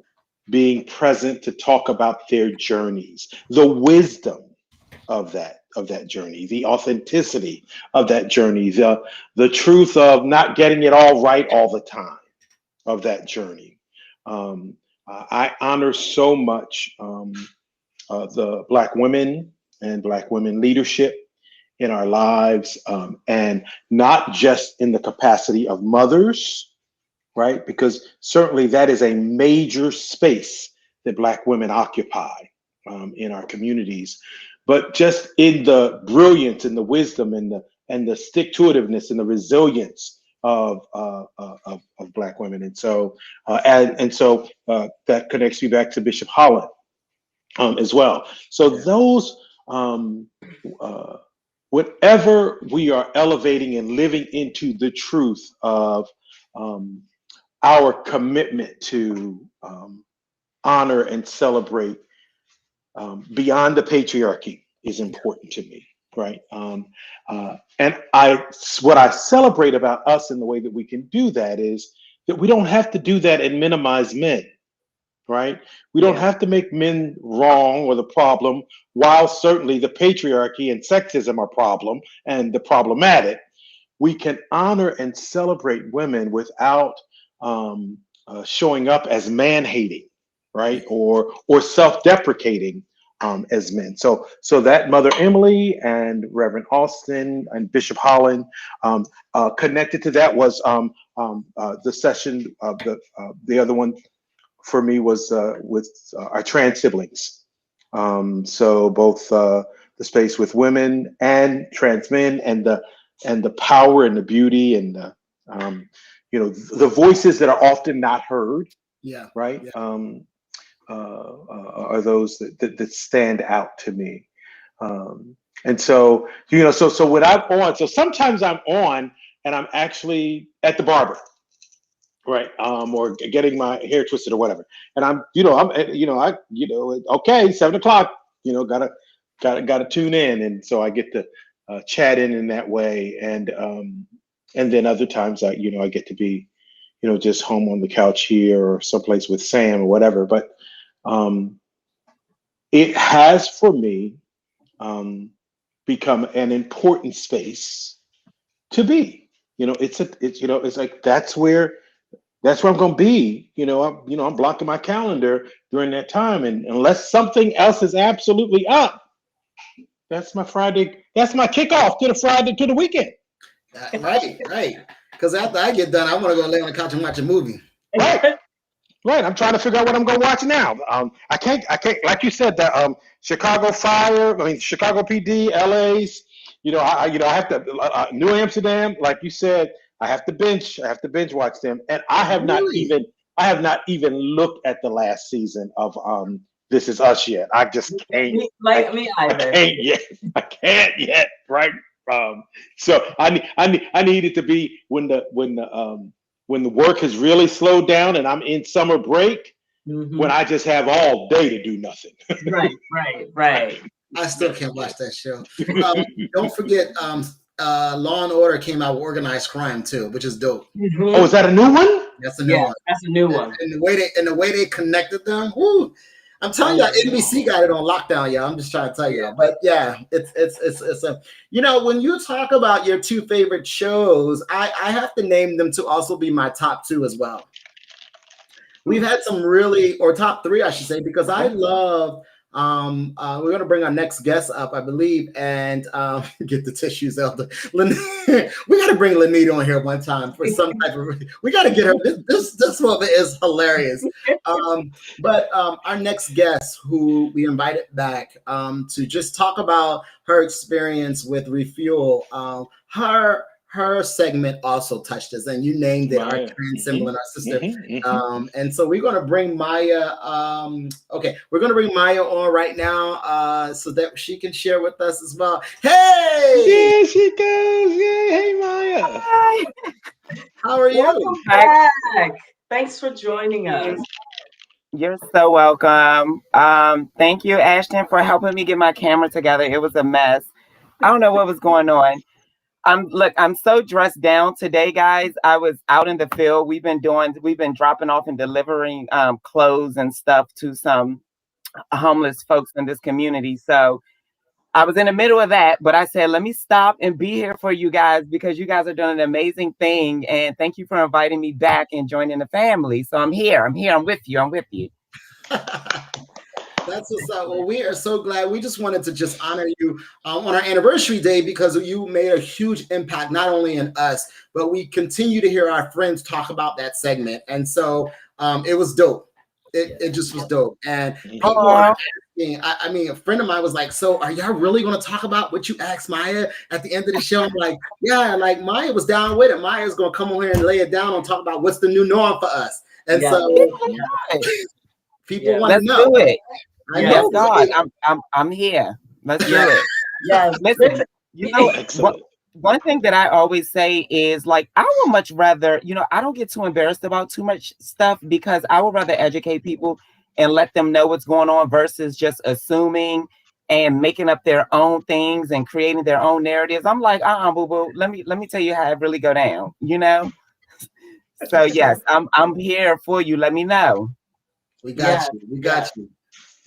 Speaker 4: being present to talk about their journeys, the wisdom of that journey, the authenticity of that journey, the truth of not getting it all right all the time of that journey. I honor so much the Black women and Black women leadership in our lives, and not just in the capacity of mothers, right? Because certainly that is a major space that Black women occupy in our communities, but just in the brilliance and the wisdom and the stick-to-itiveness and the resilience of Black women. And so that connects me back to Bishop Holland as well. So those whatever we are elevating and living into the truth of our commitment to honor and celebrate beyond the patriarchy is important to me, right? And what I celebrate about us in the way that we can do that is that we don't have to do that and minimize men, right? We don't have to make men wrong or the problem, while certainly the patriarchy and sexism are problem and the problematic. We can honor and celebrate women without showing up as man-hating, right? Or self-deprecating as men. So that Mother Emily and Reverend Austin and Bishop Holland connected to that was the session of the other one for me was with our trans siblings. So both the space with women and trans men, and the power and the beauty and the the voices that are often not heard. Yeah. Right. Yeah. Are those that stand out to me. And so so when I'm on, so sometimes I'm on and I'm actually at the barber. Right. Or getting my hair twisted or whatever. And okay, 7:00, gotta tune in. And so I get to chat in that way. And then other times I get to be, just home on the couch here or someplace with Sam or whatever. But it has for me become an important space to be. It's like that's where I'm going to be. I'm blocking my calendar during that time, and unless something else is absolutely up, that's my Friday. That's my kickoff to the Friday to the weekend.
Speaker 1: Right. Because after I get done, I want to go lay on the couch and watch a movie.
Speaker 4: Right. I'm trying to figure out what I'm going to watch now. I can't. Like you said, that Chicago Fire. I mean, Chicago PD, LA's. I have to New Amsterdam. Like you said, I have to binge watch them, and I have not even looked at the last season of This Is Us yet. I just can't.
Speaker 2: Me either.
Speaker 4: I can't yet. Right. So I need it to be when the work has really slowed down and I'm in summer break, when I just have all day to do nothing.
Speaker 2: Right.
Speaker 1: I still can't watch that show. Don't forget, Law and Order came out with Organized Crime too, which is dope.
Speaker 4: Oh, is that a new one?
Speaker 1: That's a new one.
Speaker 2: That's a new one.
Speaker 1: And the way they connected them, whoo, I'm telling y'all, NBC got it on lockdown, y'all. I'm just trying to tell you. But yeah, it's a when you talk about your two favorite shows, I have to name them to also be my top two as well. We've had some or top three, I should say, because I love. We're gonna bring our next guest up, I believe, and get the tissues, Elder. We gotta bring Lanita on here one time for some type of. We gotta get her. This woman is hilarious. But our next guest, who we invited back to just talk about her experience with Refuel, her segment also touched us, and you named it, our trans symbol and our sister. And so we're going to bring Maya. We're going to bring Maya on right now so that she can share with us as well. Hey!
Speaker 4: Yeah, she does. Yeah, hey, Maya.
Speaker 2: Hi.
Speaker 1: How are you?
Speaker 2: Welcome back. Thanks for joining us.
Speaker 5: You're so welcome. Thank you, Ashton, for helping me get my camera together. It was a mess. I don't know what was going on. I'm so dressed down today, guys. I was out in the field. We've been dropping off and delivering clothes and stuff to some homeless folks in this community. So I was in the middle of that, but I said, let me stop and be here for you guys, because you guys are doing an amazing thing. And thank you for inviting me back and joining the family. So I'm here. I'm with you.
Speaker 1: That's what's up. Well, we are so glad. We just wanted to just honor you on our anniversary day because you made a huge impact, not only in us, but we continue to hear our friends talk about that segment. And so it was dope. It just was dope. And people are asking, I mean, a friend of mine was like, so are y'all really going to talk about what you asked Maya at the end of the show? I'm like, yeah, like Maya was down with it. Maya's going to come on here and lay it down and talk about what's the new norm for us. And so people want to know.
Speaker 5: Let's do it.
Speaker 1: I
Speaker 5: Yes,
Speaker 1: know.
Speaker 5: God, I'm here. Let's do it.
Speaker 2: Yes.
Speaker 5: Listen, you know, one thing that I always say is like, I would much rather, I don't get too embarrassed about too much stuff because I would rather educate people and let them know what's going on versus just assuming and making up their own things and creating their own narratives. I'm like, boo boo, let me tell you how it really go down, So yes, I'm here for you. Let me know.
Speaker 1: We got you. We got you.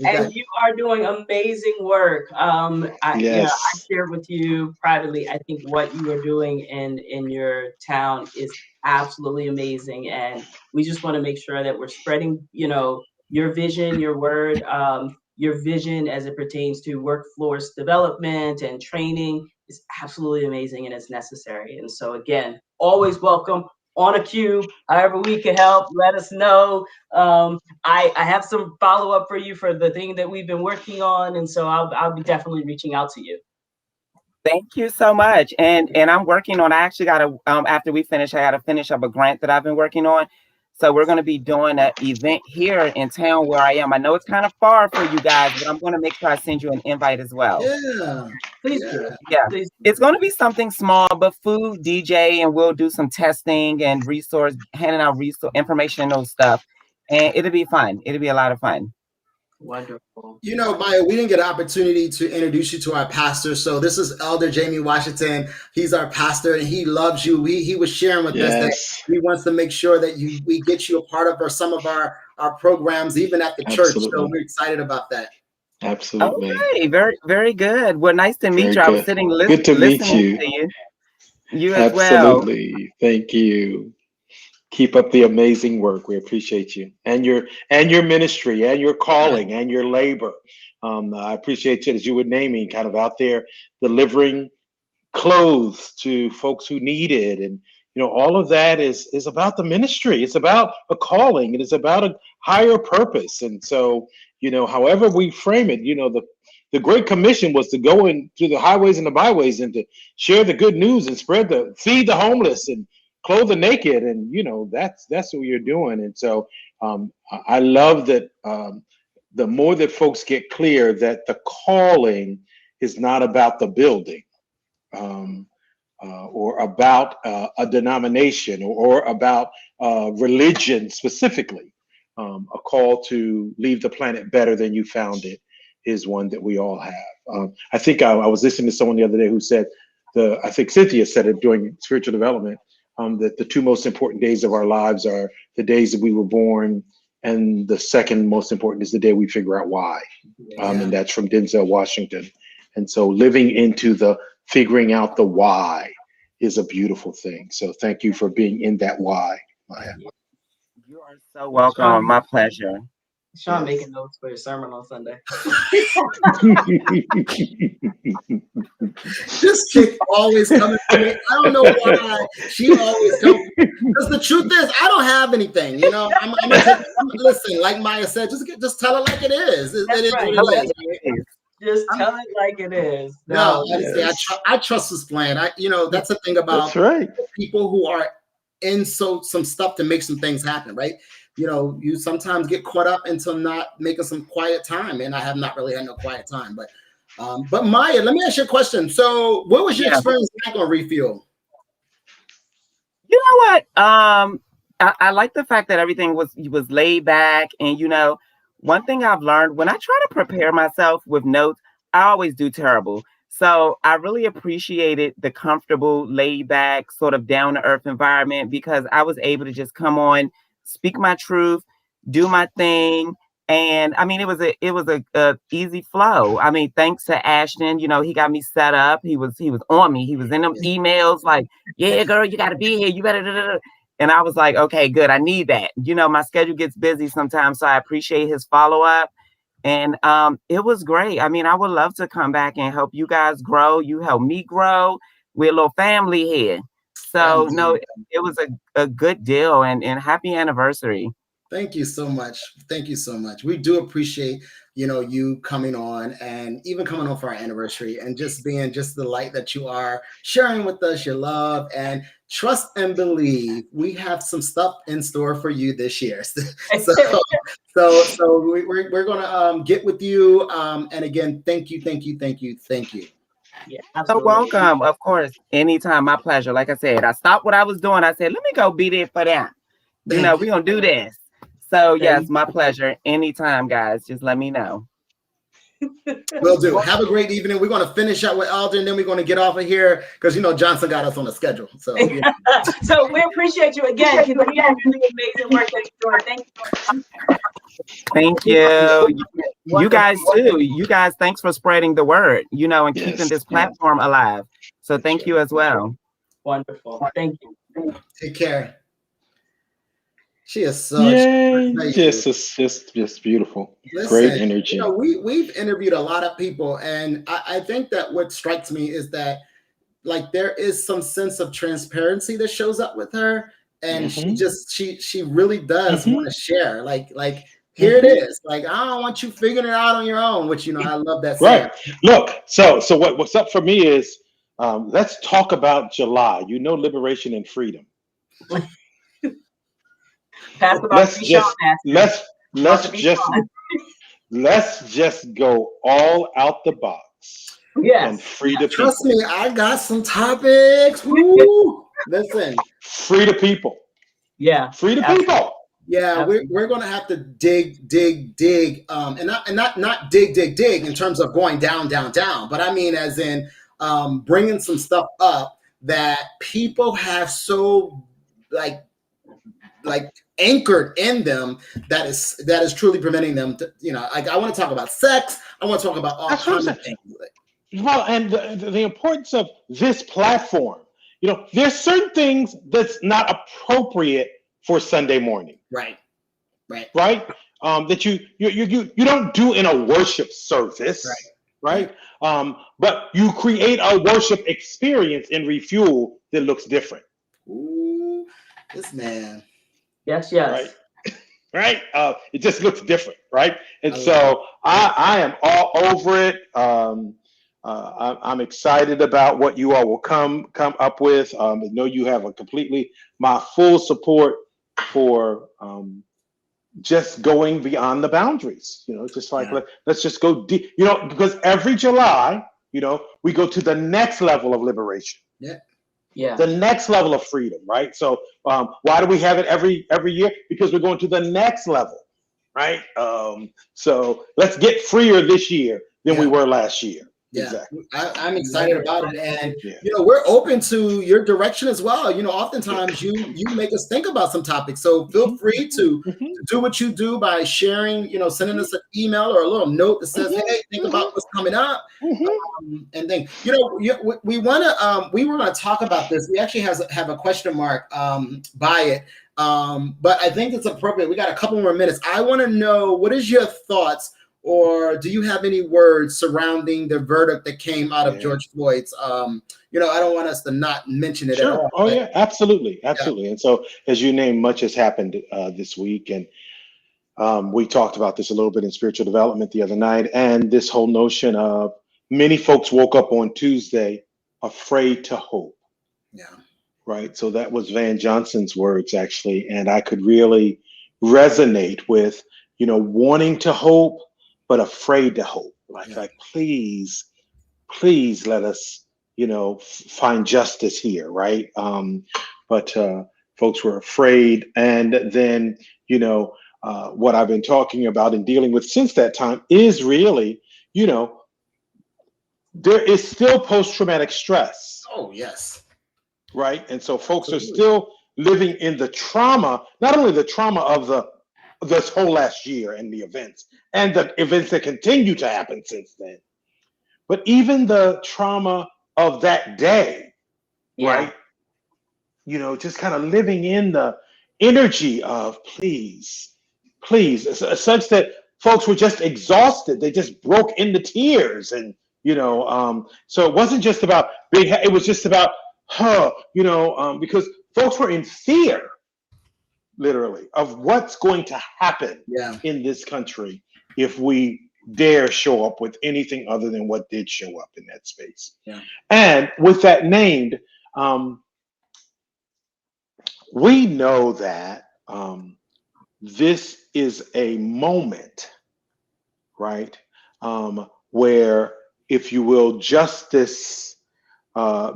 Speaker 2: And you are doing amazing work. I shared with you privately. I think what you are doing in your town is absolutely amazing, and we just want to make sure that we're spreading, your vision, your word, your vision as it pertains to workforce development and training is absolutely amazing and it's necessary. And so again, always welcome. On a cue, however we can help, let us know. I have some follow up for you for the thing that we've been working on, and so I'll be definitely reaching out to you.
Speaker 5: Thank you so much. And I'm working on. I actually got to after we finish, I got to finish up a grant that I've been working on. So we're going to be doing an event here in town where I am. I know it's kind of far for you guys, but I'm going to make sure I send you an invite as well.
Speaker 1: Yeah.
Speaker 2: Please do.
Speaker 5: Yeah.
Speaker 2: Please.
Speaker 5: It's going to be something small, but food, DJ, and we'll do some testing and handing out informational stuff. And it'll be fun. It'll be a lot of fun.
Speaker 2: Wonderful.
Speaker 1: Maya, we didn't get an opportunity to introduce you to our pastor. So this is Elder Jamie Washington. He's our pastor and he loves you. He was sharing with us that he wants to make sure that we get you a part of some of our programs, even at the church. So we're excited about that.
Speaker 4: Absolutely.
Speaker 5: Okay, very, very good. Well, nice to meet you. I was sitting listening to you. You as well.
Speaker 4: Absolutely. Thank you. Keep up the amazing work. We appreciate you and your ministry and your calling and your labor. I appreciate you, as you were naming, kind of out there delivering clothes to folks who need it. And, all of that is about the ministry. It's about a calling. It is about a higher purpose. And so, however we frame it, the Great Commission was to go into the highways and the byways and to share the good news and feed the homeless and clothe the naked. And, that's what you're doing. And so I love that the more that folks get clear that the calling is not about the building or about a denomination or about religion specifically, a call to leave the planet better than you found it is one that we all have. I think I was listening to someone the other day who said, I think Cynthia said it during spiritual development, that the two most important days of our lives are the days that we were born, and the second most important is the day we figure out why. And that's from Denzel Washington. And so living into the figuring out the why is a beautiful thing. So thank you for being in that why, Maya.
Speaker 5: You are so welcome. My pleasure.
Speaker 2: Sean making notes for your sermon on Sunday.
Speaker 1: This chick always coming to me. I don't know why she always comes. Because the truth is, I don't have anything. I'm listen. Like Maya said, just tell it like it is.
Speaker 2: Just tell it like it is.
Speaker 1: No, honestly, I trust this plan. That's the thing about people who are in some stuff to make some things happen, right? You sometimes get caught up into not making some quiet time, and I have not really had no quiet time. But Maya, let me ask you a question. So, what was your experience like on Refuel?
Speaker 5: You know what? I like the fact that everything was laid back, and one thing I've learned when I try to prepare myself with notes, I always do terrible. So I really appreciated the comfortable, laid back, sort of down to earth environment because I was able to just come on, speak my truth, do my thing. And I mean, it was a easy flow. I mean, thanks to Ashton, he got me set up. He was on me. He was in them emails like, yeah, girl, you got to be here. You better. And I was like, okay, good. I need that. My schedule gets busy sometimes. So I appreciate his follow up. And it was great. I mean, I would love to come back and help you guys grow. You help me grow. We're a little family here. So no, it was a good deal, and happy anniversary.
Speaker 1: Thank you so much. Thank you so much. We do appreciate, you coming on and even coming on for our anniversary and just being just the light that you are, sharing with us your love and trust and believe we have some stuff in store for you this year. So we're gonna get with you. And again, thank you.
Speaker 2: Yeah,
Speaker 5: So welcome, of course, anytime, my pleasure. Like I said, I stopped what I was doing. I said, let me go be there for them. We're gonna do this. So yes, my pleasure. Anytime, guys. Just let me know.
Speaker 1: Will do. Have a great evening. We're going to finish up with Alden, and then we're going to get off of here because Johnson got us on a schedule. So,
Speaker 2: so we appreciate you again. Continue to do the amazing work that you're doing. Thank you.
Speaker 5: Thank you. You guys too. You guys, thanks for spreading the word, and keeping this platform alive. So thank you as well.
Speaker 2: Wonderful. Thank you.
Speaker 1: Take care. She is so
Speaker 4: just beautiful. Listen, great energy.
Speaker 1: We've interviewed a lot of people, and I think that what strikes me is that like there is some sense of transparency that shows up with her, and she really does want to share. Like here it is. Like I don't want you figuring it out on your own, which I love that saying.
Speaker 4: Right. Look, so what's up for me is let's talk about July. Liberation and freedom. Let's just go all out the box.
Speaker 2: Yes.
Speaker 4: And free the people.
Speaker 1: Trust me, I got some topics. Woo! Listen.
Speaker 4: Free the people.
Speaker 2: Yeah.
Speaker 4: Free the people.
Speaker 1: Yeah, we're gonna have to dig, and not dig in terms of going down, but I mean as in bringing some stuff up that people have so like anchored in them that is truly preventing them to, like I want to talk about sex. I want to talk about all kinds of things.
Speaker 4: Well, and the importance of this platform, there's certain things that's not appropriate for Sunday morning.
Speaker 1: Right.
Speaker 4: That you don't do in a worship service. Right. But you create a worship experience in Refuel that looks different.
Speaker 1: Ooh, this man.
Speaker 2: Yes.
Speaker 4: Right. It just looks different, right? And so I am all over it. I'm excited about what you all will come up with. I know you have my full support for just going beyond the boundaries. Just like let's just go deep. Because every July, we go to the next level of liberation.
Speaker 2: Yeah.
Speaker 4: The next level of freedom, right? So why do we have it every year? Because we're going to the next level, right? So let's get freer this year than we were last year.
Speaker 1: Yeah,
Speaker 4: exactly.
Speaker 1: I'm excited about it, and we're open to your direction as well. Oftentimes you make us think about some topics, so feel free to do what you do by sharing. Sending us an email or a little note that says, "Hey, think about what's coming up," and then we want to. We were going to talk about this. We actually have a question mark by it, but I think it's appropriate. We got a couple more minutes. I want to know, what is your thoughts? Or do you have any words surrounding the verdict that came out of George Floyd's? I don't want us to not mention it at all.
Speaker 4: Oh, yeah, absolutely. And so, as you named, much has happened this week. And we talked about this a little bit in spiritual development the other night. And this whole notion of many folks woke up on Tuesday afraid to hope.
Speaker 1: Yeah.
Speaker 4: Right. So that was Van Johnson's words, actually. And I could really resonate with, wanting to hope, but afraid to hope. Like, please let us, find justice here, right? But folks were afraid. And then, what I've been talking about and dealing with since that time is really, there is still post-traumatic stress.
Speaker 1: Oh, yes.
Speaker 4: Right? And so folks are still living in the trauma, not only the trauma of this whole last year and the events, and the events that continue to happen since then, but even the trauma of that day, right? Just kind of living in the energy of please, such that folks were just exhausted. They just broke into tears, and so it wasn't just about it was just about because folks were in fear, literally, of what's going to happen in this country if we dare show up with anything other than what did show up in that space.
Speaker 1: Yeah.
Speaker 4: And with that named, we know that this is a moment, right, where, if you will, justice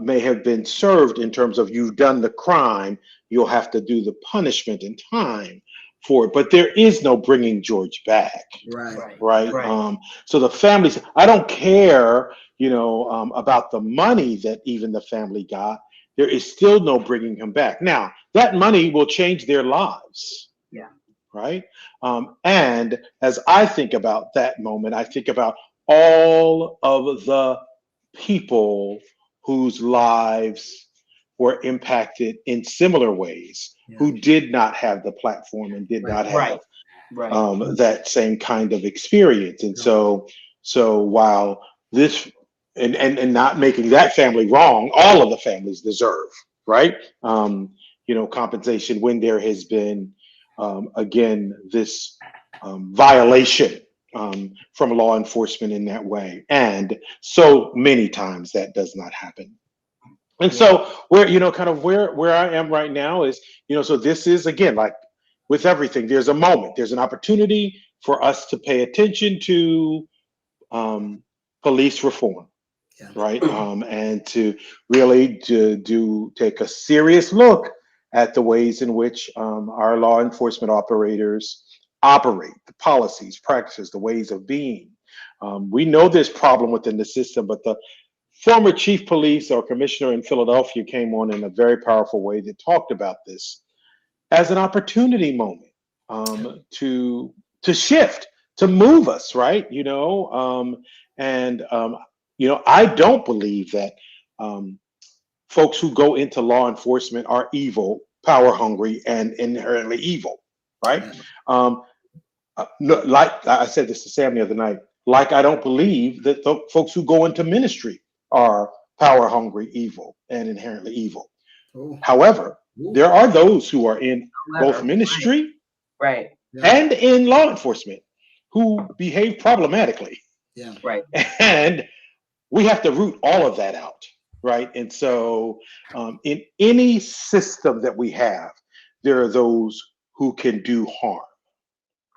Speaker 4: may have been served in terms of you've done the crime, you'll have to do the punishment in time for it. But there is no bringing George back. Right. So the families, I don't care, about the money that even the family got. There is still no bringing him back. Now, that money will change their lives.
Speaker 2: Yeah.
Speaker 4: Right. And as I think about that moment, I think about all of the people whose lives were impacted in similar ways, who did not have the platform and did not have that same kind of experience. And so while this and not making that family wrong, all of the families deserve, right? Compensation when there has been again this violation from law enforcement in that way, and so many times that does not happen. And so where where I am right now is, so this is, again, like with everything, there's a moment, there's an opportunity for us to pay attention to police reform, right? And to really take a serious look at the ways in which our law enforcement operators operate, the policies, practices, the ways of being. We know there's problem within the system, but the former chief police or commissioner in Philadelphia came on in a very powerful way that talked about this as an opportunity moment to shift, to move us, right? I don't believe that folks who go into law enforcement are evil, power hungry, and inherently evil, right? Like I said this to Sam the other night, like I don't believe that the folks who go into ministry are power hungry, evil, and inherently evil. Ooh. However, there are those who are in both ministry and in law enforcement who behave problematically.
Speaker 1: Yeah.
Speaker 2: Right.
Speaker 4: And we have to root all of that out, right? And so in any system that we have, there are those who can do harm.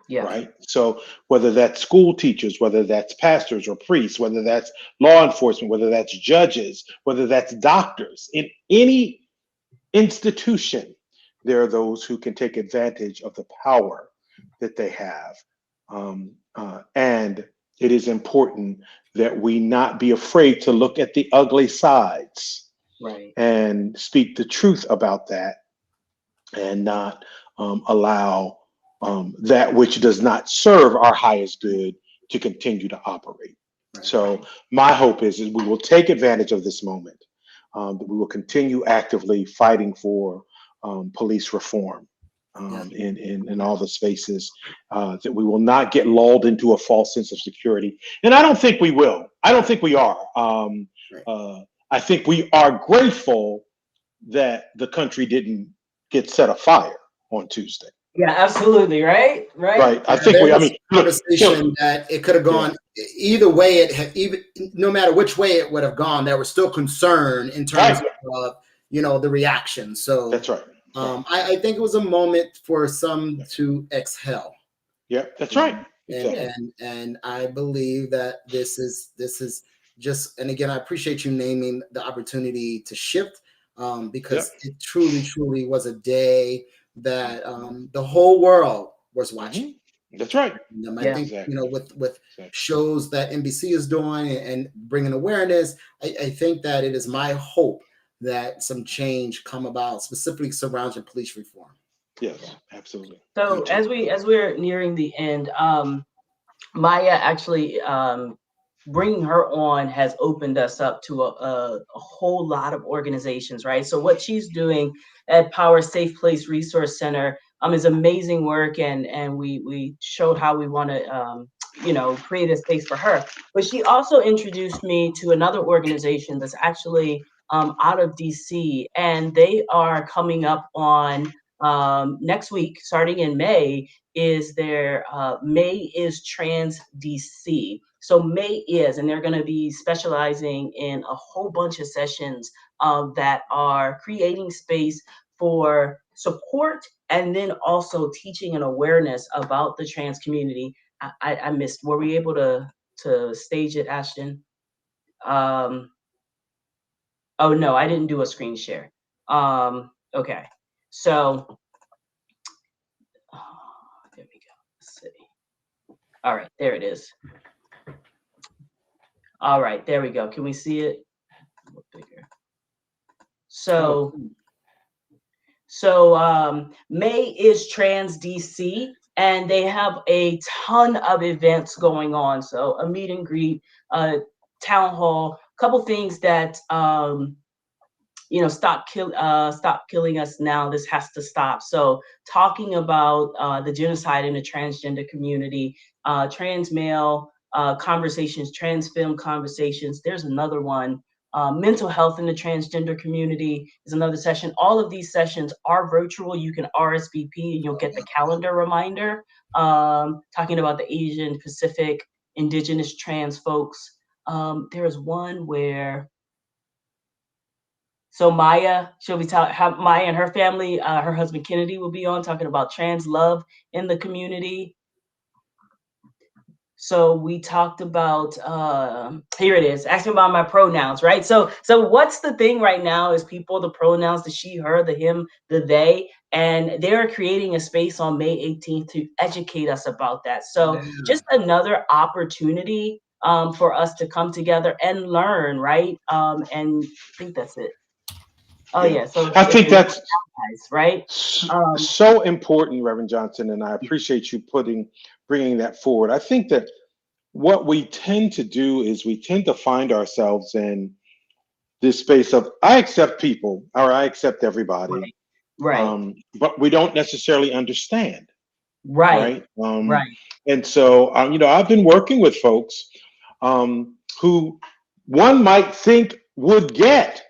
Speaker 4: Yeah. Right. So whether that's school teachers, whether that's pastors or priests, whether that's law enforcement, whether that's judges, whether that's doctors, in any institution, there are those who can take advantage of the power that they have. And it is important that we not be afraid to look at the ugly sides, right, and speak the truth about that, and not allow that which does not serve our highest good to continue to operate. Right. So my hope is we will take advantage of this moment, that we will continue actively fighting for police reform in all the spaces, that we will not get lulled into a false sense of security. And I don't think we will. I don't think we are. I think we are grateful that the country didn't get set afire on Tuesday.
Speaker 2: Yeah, absolutely. Right.
Speaker 4: I think
Speaker 1: conversation that it could have gone either way. Even no matter which way it would have gone, there was still concern in terms of the reaction. So
Speaker 4: that's right.
Speaker 1: I think it was a moment for some to exhale.
Speaker 4: Yeah, that's right.
Speaker 1: And I believe that this is just, and again, I appreciate you naming the opportunity to shift, because it truly was a day that the whole world was watching.
Speaker 4: That's right.
Speaker 1: I think with shows that NBC is doing and bringing awareness, I think that it is my hope that some change come about, specifically surrounding police reform.
Speaker 4: Yes, absolutely.
Speaker 2: So as we're nearing the end, Maya actually bringing her on has opened us up to a whole lot of organizations, right? So what she's doing at Power Safe Place Resource Center is amazing work, and we showed how we want to create a space for her. But she also introduced me to another organization that's actually out of DC, and they are coming up on next week, starting in May, is their May is Trans DC. So May is, and they're going to be specializing in a whole bunch of sessions that are creating space for support and then also teaching and awareness about the trans community. I missed. Were we able to stage it, Ashton? Oh no, I didn't do a screen share. Okay, so there we go. Let's see. All right, there it is. All right, there we go. Can we see it? A little bigger. So May is Trans DC, and they have a ton of events going on. So a meet and greet, town hall, a couple things that stop killing us now. This has to stop. So talking about the genocide in the transgender community, trans male conversations, trans film conversations. There's another one. Mental health in the transgender community is another session. All of these sessions are virtual. You can RSVP and you'll get the calendar reminder. Talking about the Asian, Pacific, Indigenous trans folks. There is one where Maya, she'll be Maya and her family, her husband Kennedy will be on talking about trans love in the community. So we talked about, here it is, asking about my pronouns, right? So what's the thing right now is people, the pronouns, the she, her, the him, the they, and they're creating a space on May 18th to educate us about that. So just another opportunity for us to come together and learn, right? And I think that's it. Oh yeah, so
Speaker 4: I think that's
Speaker 2: guys, right?
Speaker 4: So important, Reverend Johnson, and I appreciate you bringing that forward. I think that what we tend to do is we tend to find ourselves in this space of I accept people or I accept everybody,
Speaker 2: right.
Speaker 4: But we don't necessarily understand,
Speaker 2: right?
Speaker 4: And so, I've been working with folks who one might think would get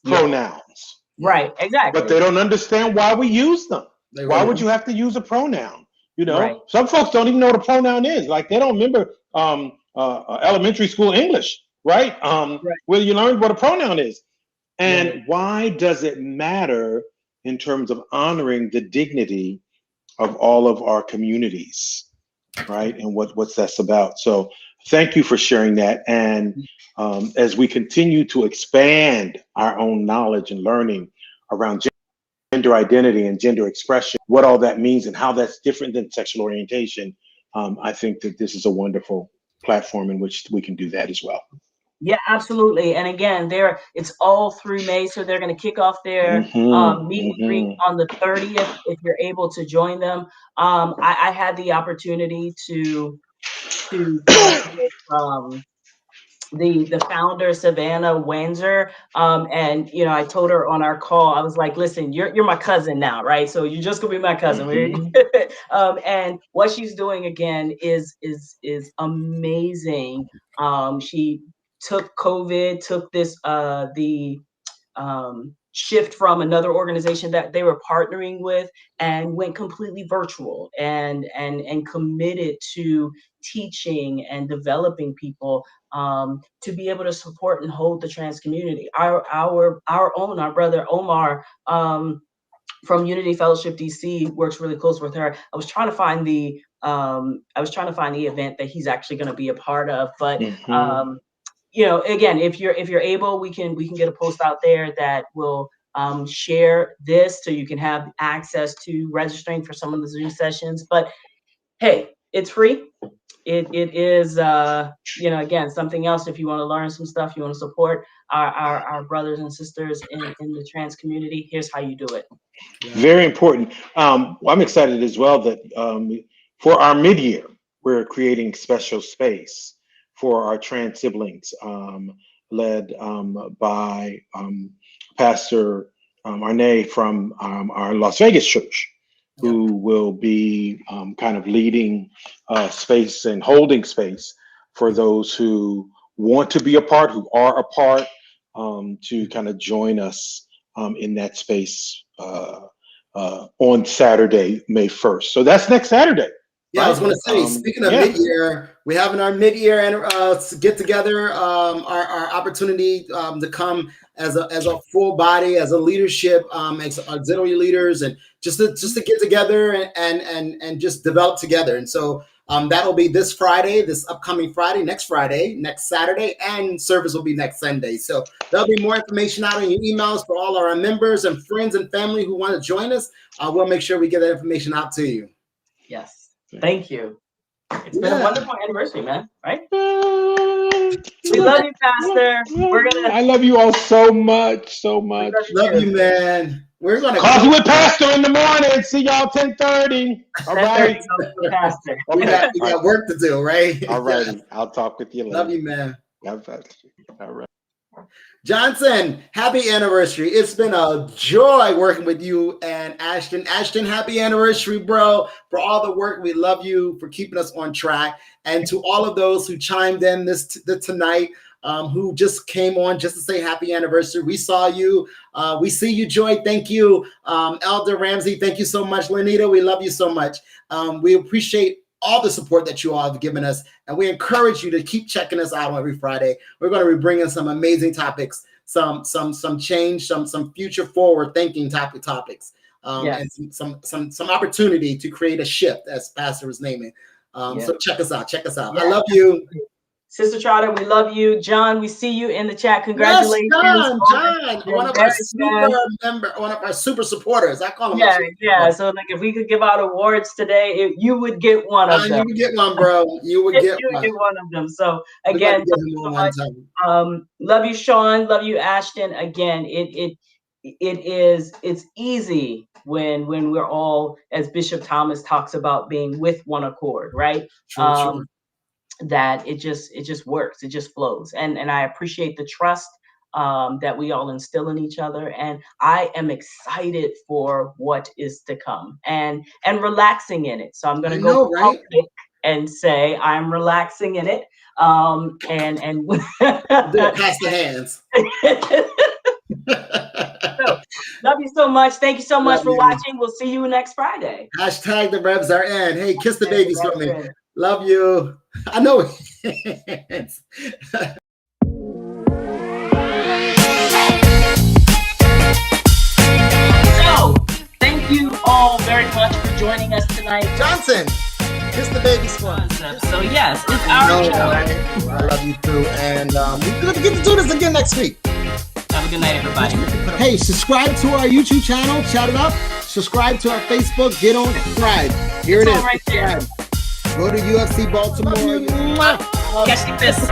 Speaker 4: pronouns.
Speaker 2: Right, exactly.
Speaker 4: But they don't understand why we use them. Why would you have to use a pronoun? Some folks don't even know what a pronoun is. Like they don't remember elementary school English, right? Where you learned what a pronoun is. And why does it matter in terms of honoring the dignity of all of our communities, right? And what's that's about. So thank you for sharing that. And as we continue to expand our own knowledge and learning around gender identity and gender expression, what all that means and how that's different than sexual orientation, I think that this is a wonderful platform in which we can do that as well.
Speaker 2: Yeah, absolutely. And again, it's all through May, so they're going to kick off their meet and greet on the 30th. If you're able to join them, I had the opportunity to talk with the founder, Savannah Wanzer. And I told her on our call, I was like, listen, you're my cousin now, right? So you're just gonna be my cousin. And what she's doing again is amazing. She took COVID, took this the shift from another organization that they were partnering with and went completely virtual and committed to teaching and developing people to be able to support and hold the trans community. Our brother Omar from Unity Fellowship DC works really close with her. I was trying to find the event that he's actually going to be a part of, but again, if you're able, we can get a post out there that will share this so you can have access to registering for some of the Zoom sessions. But hey, it's free. It is again, something else. If you want to learn some stuff, you want to support our brothers and sisters in the trans community, here's how you do it.
Speaker 4: Very important. I'm excited as well that for our mid-year, we're creating special space for our trans siblings, led by Pastor Arne from our Las Vegas church. who will be kind of leading space and holding space for those who want to be a part, who are a part, to kind of join us in that space on Saturday, May 1st. So that's next Saturday.
Speaker 1: Yeah, right? I was going to say, speaking of mid-year, we're having our mid-year and get together, our opportunity to come as a full body, as a leadership, as auxiliary leaders, and just to get together and just develop together. And so that'll be this Friday, this upcoming Friday, next Saturday, and service will be next Sunday. So there'll be more information out on your emails for all our members and friends and family who want to join us. We'll make sure we get that information out to you.
Speaker 2: Yes. Thank you. It's been a wonderful anniversary, man. Right? We love you, Pastor.
Speaker 4: I love you all so much, so much.
Speaker 1: Love you, man. We're gonna
Speaker 4: Coffee with Pastor in the morning. See y'all 10:30. All right.
Speaker 1: Pastor. We got work to do, right?
Speaker 4: All righty. I'll talk with you later.
Speaker 1: Love you, man.
Speaker 4: All right.
Speaker 1: Johnson, happy anniversary. It's been a joy working with you and Ashton. Ashton, happy anniversary, bro, for all the work. We love you for keeping us on track. And to all of those who chimed in tonight, who just came on just to say happy anniversary. We saw you. We see you, Joy. Thank you. Elder Ramsey, thank you so much. Lenita, we love you so much. We appreciate all the support that you all have given us, and we encourage you to keep checking us out every Friday. We're going to be bringing some amazing topics, some change, some future forward thinking topics, and some opportunity to create a shift, as Pastor was naming. So check us out. Yes. I love you.
Speaker 2: Sister Trotter, we love you. John, we see you in the chat. Congratulations.
Speaker 1: Yes, John, one of our super supporters. I call him.
Speaker 2: Yeah. So like, if we could give out awards today, you would get one of them.
Speaker 1: You would get one, bro. You would get
Speaker 2: one of them. So again, love you, Sean. Love you, Ashton. Again, it's easy when we're all, as Bishop Thomas talks about, being with one accord, right? True. That it just works, it just flows, and I appreciate the trust that we all instill in each other, and I am excited for what is to come and relaxing in it. So I'm going to go public and say I'm relaxing in it, and
Speaker 1: pass the hands.
Speaker 2: So, love you so much. Thank you so much for watching. We'll see you next Friday.
Speaker 1: Hashtag the Revs are in. Hey, kiss the babies for me. Love you. I know.
Speaker 2: So, thank you all very much for joining us tonight.
Speaker 1: Johnson, kiss the babies for me.
Speaker 2: So yes, it's our show.
Speaker 1: I love you too, and we're going to get to do this again next week.
Speaker 2: Have a good night, everybody.
Speaker 1: Hey, subscribe to our YouTube channel. Shout it up. Subscribe to our Facebook. Get on. Subscribe. Here it is.
Speaker 2: Right there.
Speaker 1: Go to UFC Baltimore.
Speaker 2: Catch the fist.